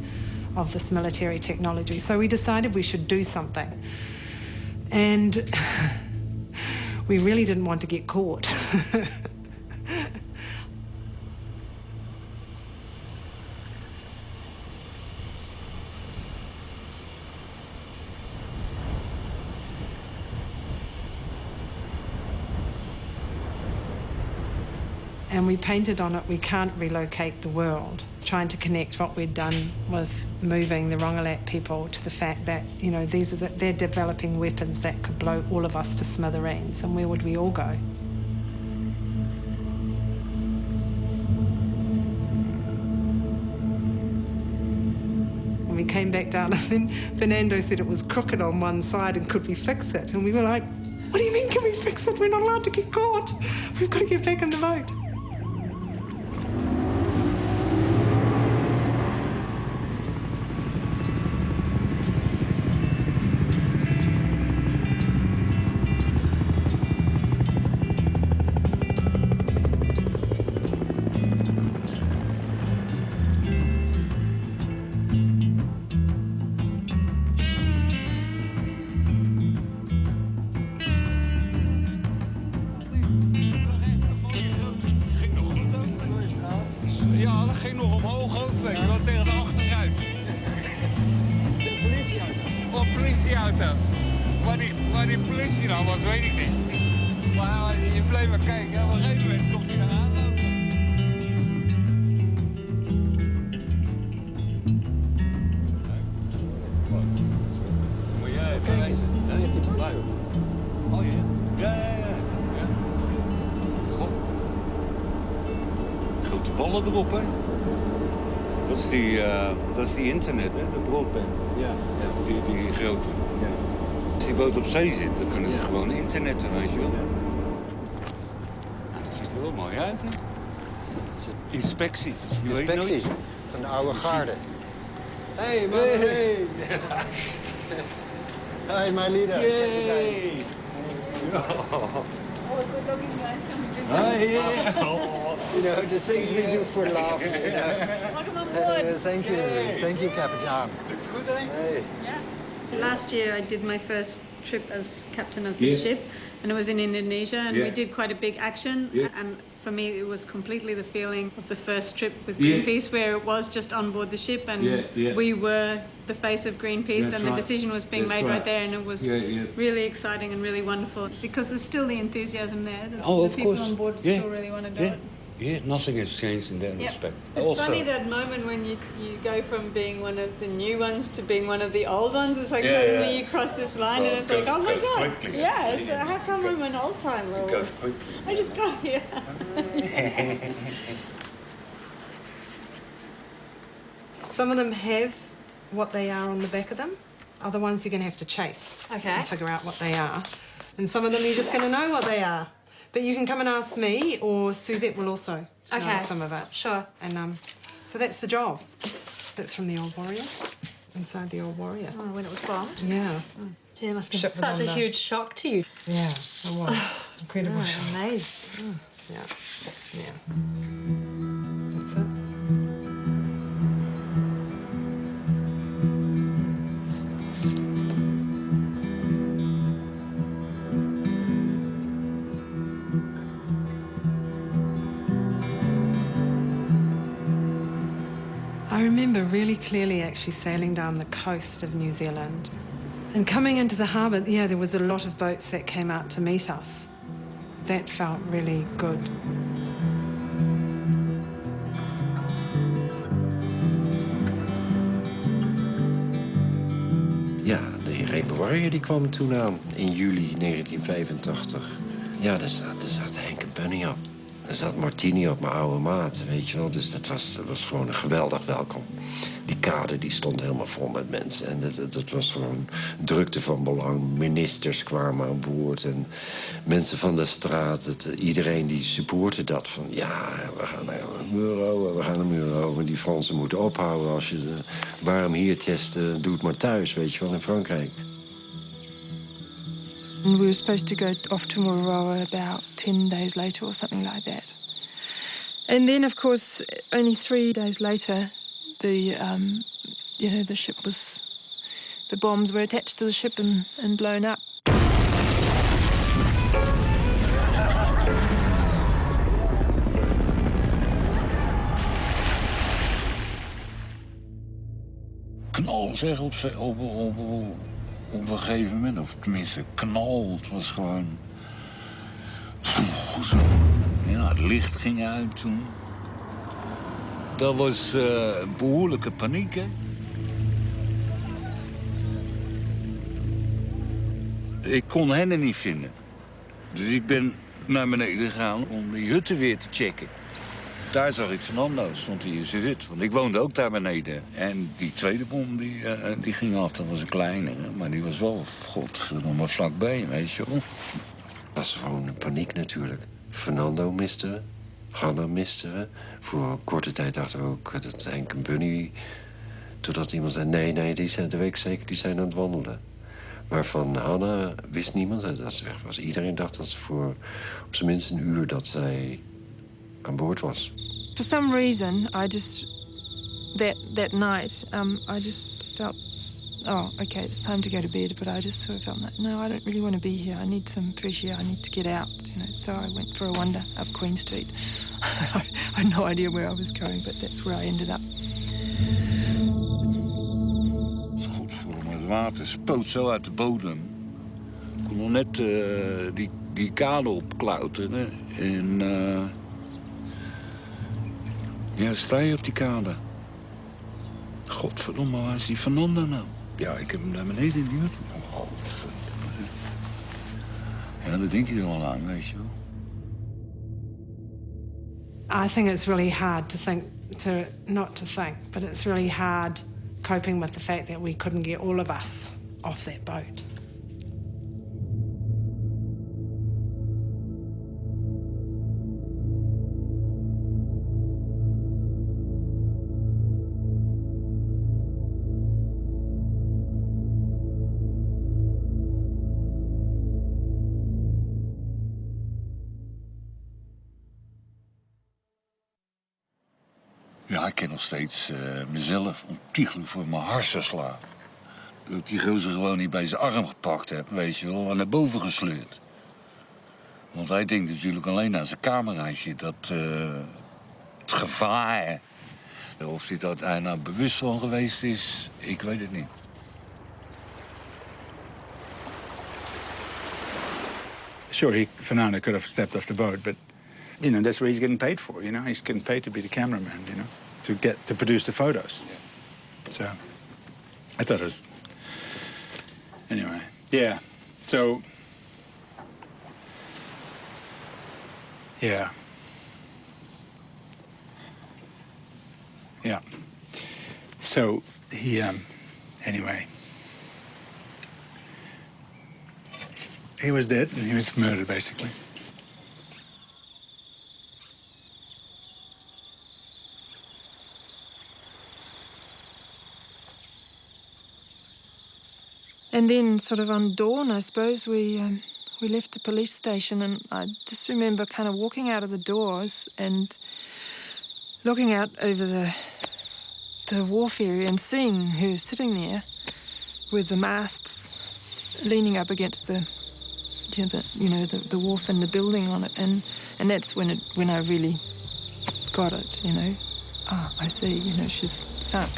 of this military technology. So we decided we should do something. And we really didn't want to get caught. And we painted on it, we can't relocate the world, trying to connect what we'd done with moving the Rongelat people to the fact that, you know, they're developing weapons that could blow all of us to smithereens, and where would we all go? And we came back down, and then Fernando said it was crooked on one side and could we fix it? And we were like, what do you mean can we fix it? We're not allowed to get caught. We've got to get back in the boat. Ja, dat ging nog omhoog ook, weet je wel, tegen de achteruit. De politieauto? Een politieauto. Waar die politie nou was, weet ik niet. Maar je bleef maar kijken, en op een gegeven moment komt hij eraan lopen. Moet jij even wezen? Nee, die bij. Oh ja? Ja. Goh. Grote ballen erop, hè? Dat is die internet, hè? De broadband. Ja. Die grote. Ja. Als die boot op zee zit, dan kunnen ze gewoon internetten, weet je wel. Ja. Nou, dat ziet er wel mooi uit, hè? Inspectie. Je weet Inspectie nooit. van de oude garde. Hey, man. Hey. Hi, my leader. Yay. Oh, ik word ook iets nice gaan You know, the things we do for love, you know. Welcome on board. Thank you, Captain. Looks good, eh? Hey. Last year I did my first trip as captain of the ship, and it was in Indonesia, and we did quite a big action. And for me it was completely the feeling of the first trip with Greenpeace, where it was just on board the ship, and we were the face of Greenpeace. That's and the decision was being made right there, and it was really exciting and really wonderful, because there's still the enthusiasm there. The people on board still really want to do it. Yeah, nothing has changed in that respect. It's also, funny that moment when you go from being one of the new ones to being one of the old ones. It's like suddenly you cross this line, and it's like, oh my god, quickly, it's how come I'm an old timer? It goes quickly. I just got here. Some of them have what they are on the back of them. Other ones you're going to have to chase and figure out what they are. And some of them you're just going to know what they are. But you can come and ask me, or Suzette will also know some of it. Sure. And so that's the job. That's from the Old Warrior, inside the Old Warrior. Oh, when it was bombed? Yeah. Yeah, it must have Ship been was such a on the- huge shock to you. Yeah, it was. Incredible. Oh, amazing. Yeah. That's it. I remember really clearly actually sailing down the coast of New Zealand and coming into the harbour. Yeah, there was a lot of boats that came out to meet us. That felt really good. Ja, de Irene Warrior die kwam toen aan in juli 1985. Ja, daar zat Henk en Bunny op. Er zat martini op mijn oude maat, weet je wel. Dus dat was gewoon een geweldig welkom. Die kade die stond helemaal vol met mensen. En dat was gewoon drukte van belang. Ministers kwamen aan boord en mensen van de straat. Iedereen die supportte dat van... ja, we gaan naar een muur over, we gaan een muur over. Die Fransen moeten ophouden als je... waarom hier testen, doe het maar thuis, weet je wel, in Frankrijk. And we were supposed to go off to Mururoa about 10 days later or something like that. And then, of course, only 3 days later, the ship was... the bombs were attached to the ship and blown up. Knal, zeg, op een gegeven moment. Of tenminste, knal. Het was gewoon... zo. Ja, het licht ging uit toen. Dat was behoorlijke paniek, hè. Ik kon hen niet vinden. Dus ik ben naar beneden gegaan om die hutten weer te checken. Daar zag ik Fernando, stond hij in zijn hut. Want ik woonde ook daar beneden. En die tweede bom, die ging af. Dat was een kleine, maar die was wel, godverdomme, vlakbij, weet je wel. Het was gewoon paniek natuurlijk. Fernando misten we. Hanna misten we. Voor een korte tijd dachten we ook dat Henk en Bunny... Totdat iemand zei, nee, die zijn de week zeker, die zijn aan het wandelen. Maar van Hanna wist niemand dat ze weg was. Iedereen dacht dat ze voor op zijn minst een uur dat zij aan boord was. For some reason, I just... That night, I just felt... Oh, okay, it's time to go to bed. But I just sort of felt like, no, I don't really want to be here. I need some fresh air. I need to get out, you know. So I went for a wander up Queen Street. I had no idea where I was going, but that's where I ended up. Godverdomme, het water spoot zo uit de bodem. Ik kon nog net die kade opklauteren. En ja, sta je op die kade. Godverdomme, waar is die Fernando nou? Ja, ik heb hem naar beneden in die hut. Oh, godverdomme. Ja, dat denk je er wel aan, weet je wel. I think it's really hard to think, not to think, but it's really hard coping with the fact that we couldn't get all of us off that boat. Ja, ik ken nog steeds mezelf ontiegelijk voor mijn harsen slaan. Dat ik die gozer gewoon niet bij zijn arm gepakt heb, weet je wel, en naar boven gesleurd. Want hij denkt natuurlijk alleen aan zijn cameraatje, dat het gevaar. Of hij dat hij nou bewust van geweest is, ik weet het niet. Sure, Fernando could have stepped off the boat, but you know that's what he's getting paid for. You know, he's getting paid to be the cameraman. You know, to produce the photos. Yeah. So I thought it was anyway. Yeah. So yeah. Yeah. So he anyway. He was dead and he was murdered basically. And then, sort of on dawn, I suppose, we left the police station, and I just remember kind of walking out of the doors and looking out over the wharf area and seeing her sitting there with the masts leaning up against the wharf and the building on it, and that's when I really got it, you know. Ah, I see, you know, she's sunk.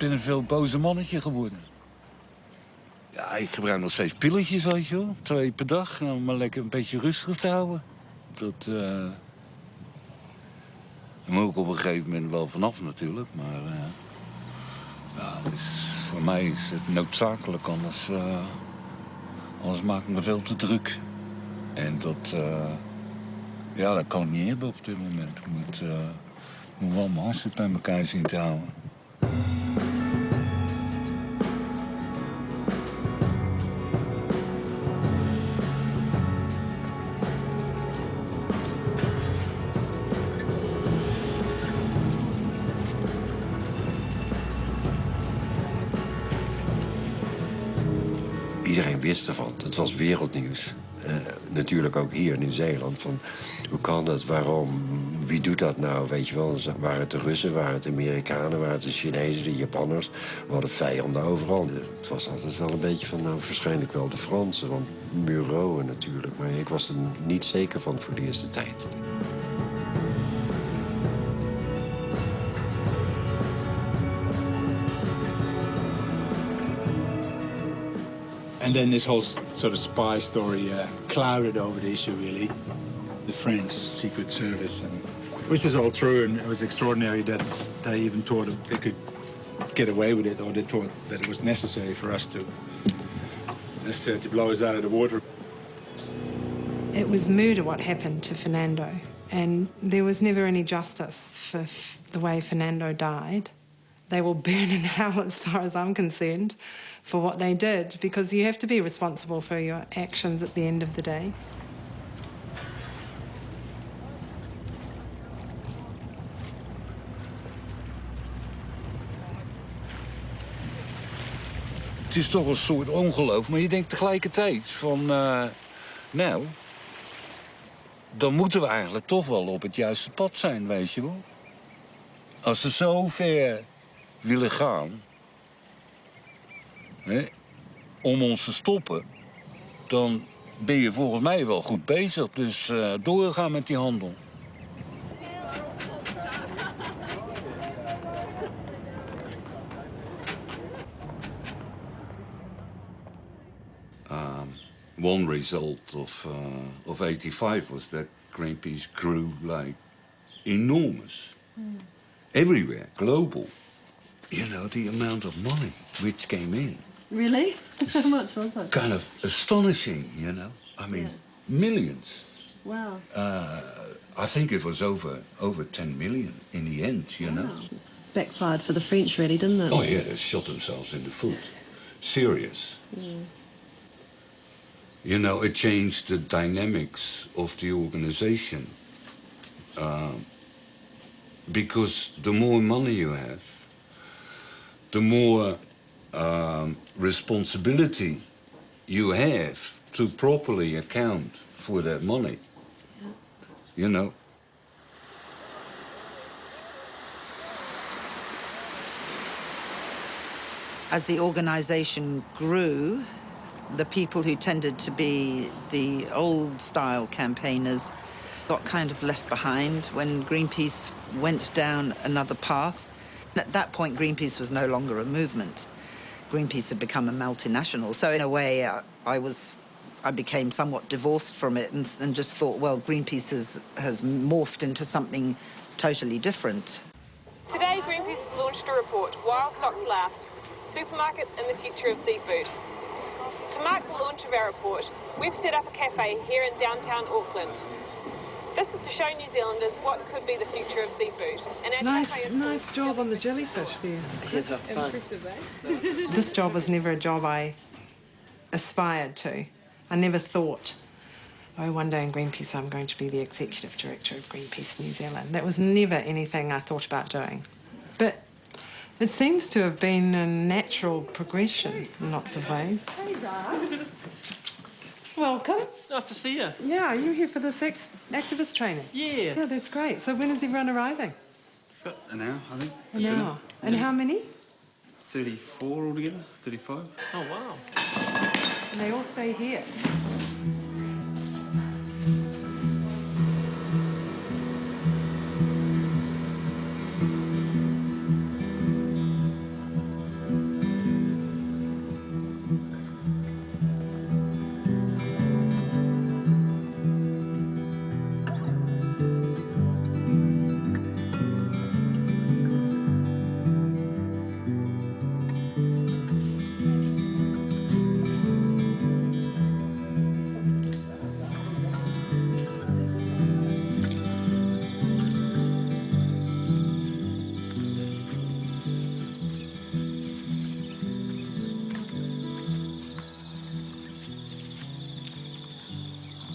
ben een veel boze mannetje geworden. Ja, ik gebruik nog steeds pilletjes, weet je wel. 2 per dag, om me lekker een beetje rustig te houden. Dat moet ik op een gegeven moment wel vanaf natuurlijk, maar ja, dus voor mij is het noodzakelijk, anders maak ik me veel te druk. En dat kan ik niet hebben op dit moment. Ik moet wel mijn hartstikke bij elkaar zien te houden. Iedereen wist ervan. Het was wereldnieuws. Natuurlijk ook hier in Nieuw-Zeeland. Van, hoe kan dat? Waarom? Wie doet dat nou? Weet je wel, waren het de Russen, waren het de Amerikanen, waren het de Chinezen, de Japanners? We hadden vijanden overal. Het was altijd wel een beetje van, nou, waarschijnlijk wel de Fransen. Want Muro natuurlijk. Maar ik was er niet zeker van voor de eerste tijd. And then this whole sort of spy story clouded over the issue, really. The French Secret Service, which was all true, and it was extraordinary that they even thought they could get away with it, or they thought that it was necessary for us to blow us out of the water. It was murder what happened to Fernando, and there was never any justice for the way Fernando died. They will burn in hell as far as I'm concerned for what they did, because you have to be responsible for your actions at the end of the day. Het is toch een soort ongeloof, maar je denkt tegelijkertijd van... nou, dan moeten we eigenlijk toch wel op het juiste pad zijn, weet je wel. Als ze zo ver willen gaan... om ons te stoppen... dan ben je volgens mij wel goed bezig. Dus doorgaan met die handel. One result of 85 was that Greenpeace grew like enormous. Everywhere, global. You know, the amount of money which came in. Really? How much was that? Kind of astonishing, you know. I mean, millions. Wow. I think it was over 10 million in the end, you know. Backfired for the French, really, didn't it? Oh, yeah, they shot themselves in the foot. Serious. Yeah. You know, it changed the dynamics of the organization. Because the more money you have, the more responsibility you have to properly account for that money. Yeah. You know. As the organization grew, the people who tended to be the old-style campaigners got kind of left behind when Greenpeace went down another path. At that point, Greenpeace was no longer a movement. Greenpeace had become a multinational. So in a way, I became somewhat divorced from it and just thought, well, Greenpeace has morphed into something totally different. Today, Greenpeace has launched a report, While Stocks Last, Supermarkets and the Future of Seafood. To mark the launch of our report, we've set up a cafe here in downtown Auckland. This is to show New Zealanders what could be the future of seafood. And our cafe is Nice job on the jellyfish there. impressive, eh? This job was never a job I aspired to. I never thought, oh, one day in Greenpeace I'm going to be the executive director of Greenpeace New Zealand. That was never anything I thought about doing. But it seems to have been a natural progression in lots of ways. Hey, Dad. Welcome. Nice to see you. Yeah, you're here for this activist training? Yeah. Yeah, that's great. So when is everyone arriving? Got an hour, I think. An hour. And how many? 34 altogether, 35. Oh, wow. And they all stay here.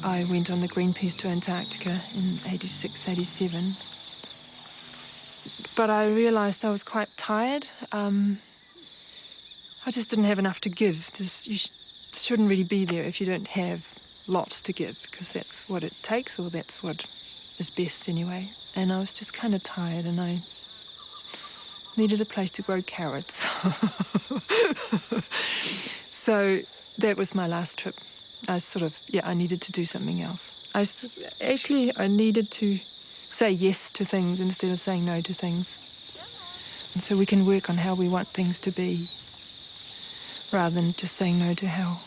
I went on the Greenpeace to Antarctica in 86, 87. But I realised I was quite tired. I just didn't have enough to give. You shouldn't really be there if you don't have lots to give, because that's what it takes, or that's what is best anyway. And I was just kind of tired, and I needed a place to grow carrots. So that was my last trip. I needed to do something else. I needed to say yes to things instead of saying no to things. And so we can work on how we want things to be, rather than just saying no to how.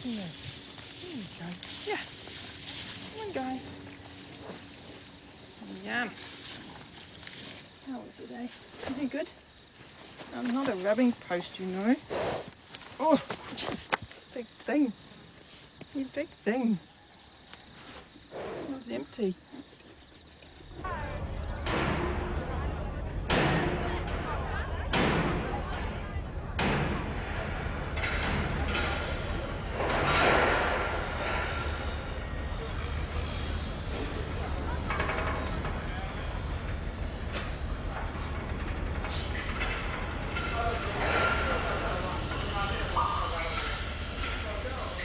Yeah. There you go. Yeah. Come on, guy. Yum. How was the day? Is it good? I'm not a rubbing post, you know. Oh, just big thing. You big thing. It was empty.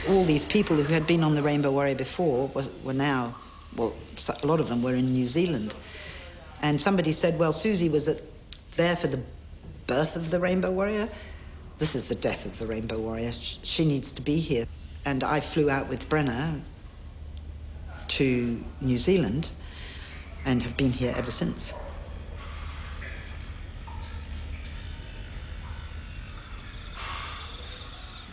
All these people who had been on the Rainbow Warrior before were now, well, a lot of them were in New Zealand. And somebody said, well, Susie was there for the birth of the Rainbow Warrior. This is the death of the Rainbow Warrior. She needs to be here. And I flew out with Brenna to New Zealand and have been here ever since.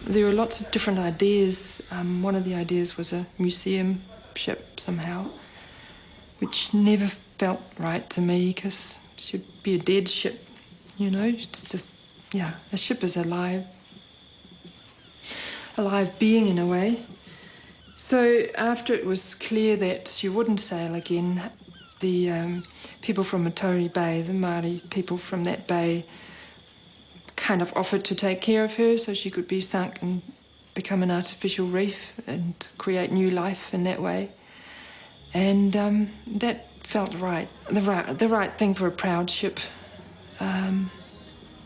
There were lots of different ideas. One of the ideas was a museum ship somehow, which never felt right to me, because it should be a dead ship, you know. It's just, yeah, a ship is a live being in a way. So after it was clear that she wouldn't sail again, the people from Matori Bay, the Māori people from that bay, kind of offered to take care of her so she could be sunk and become an artificial reef and create new life in that way. And that felt right, the right thing for a proud ship.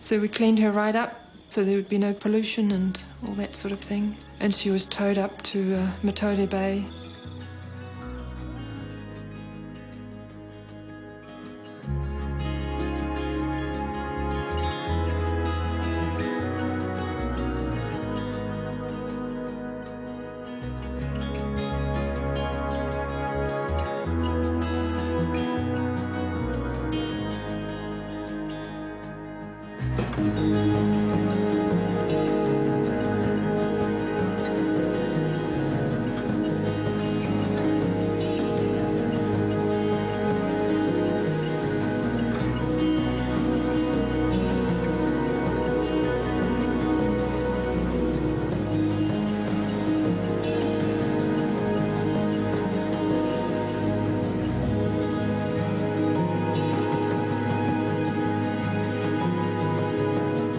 So we cleaned her right up so there would be no pollution and all that sort of thing. And she was towed up to Matori Bay.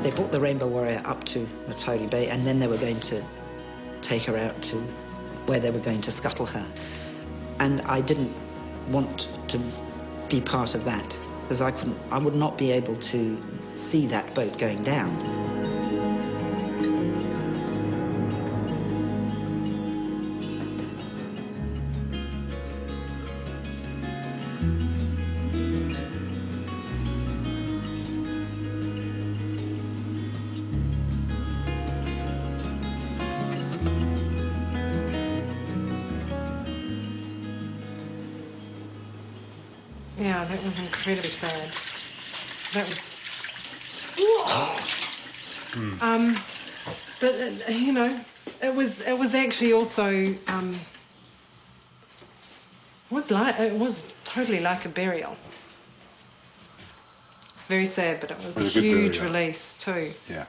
They brought the Rainbow Warrior up to Matori Bay, and then they were going to take her out to where they were going to scuttle her. And I didn't want to be part of that, because I would not be able to see that boat going down. Yeah, that was incredibly sad. That was... But, you know, it was actually also... it was totally like a burial. Very sad, but it was a huge release too. Yeah.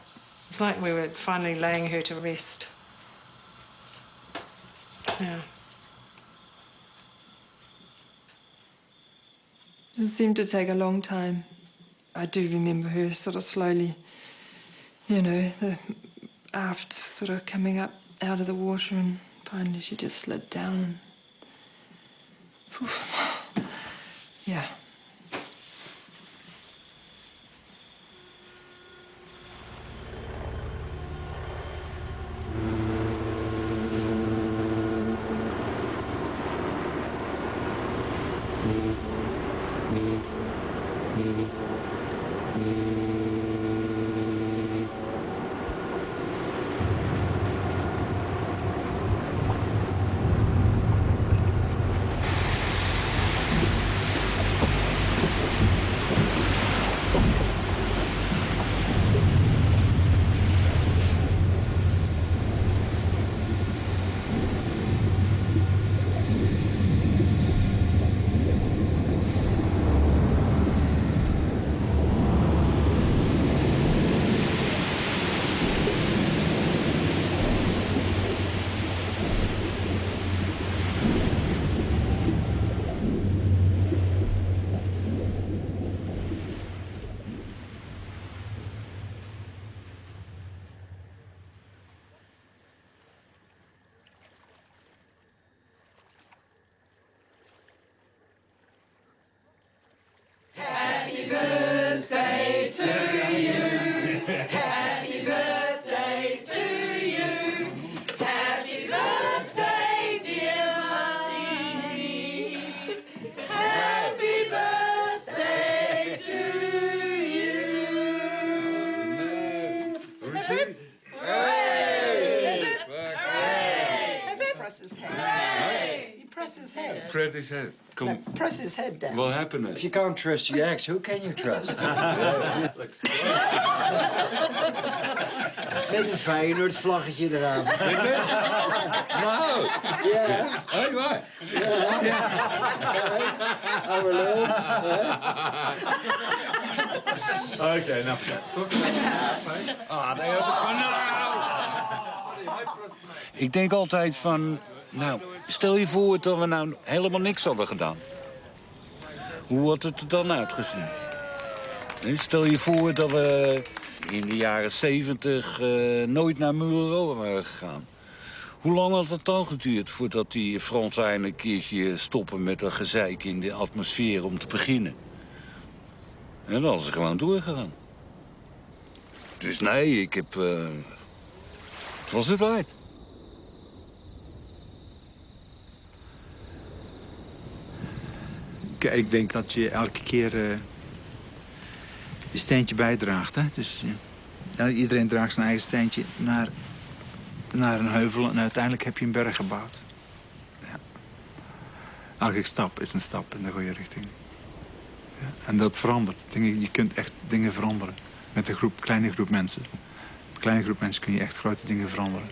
It's like we were finally laying her to rest. Yeah. It seemed to take a long time. I do remember her sort of slowly, the aft sort of coming up out of the water, and finally she just slid down. And, yeah. Happy birthday to you. Happy birthday to you. Happy birthday, dear Martini. Happy birthday to you. Press his head. You press his head. Fred his head. Come. No, press his head down. What happened? If you can't trust your ex, who can you trust? Met een Feyenoord vlaggetje eraan. Nou. Ja. Hé, waar? Ja. Oude lul. Oké, nou. Ah, daar heb ik van. Ik denk altijd van, nou, stel je voor dat we nou helemaal niks hadden gedaan. Hoe had het er dan uitgezien? Stel je voor dat we in de jaren 70 nooit naar Muuro waren gegaan. Hoe lang had het dan geduurd voordat die Fransen eindelijk een keertje stoppen met dat gezeik in de atmosfeer om te beginnen? En dan hadden ze gewoon doorgegaan. Dus nee, ik heb... het was het waard. Ik denk dat je elke keer je steentje bijdraagt. Hè? Dus iedereen draagt zijn eigen steentje naar een heuvel en uiteindelijk heb je een berg gebouwd. Ja. Elke stap is een stap in de goede richting. Ja. En dat verandert. Je kunt echt dingen veranderen met een kleine groep mensen. Met een kleine groep mensen kun je echt grote dingen veranderen.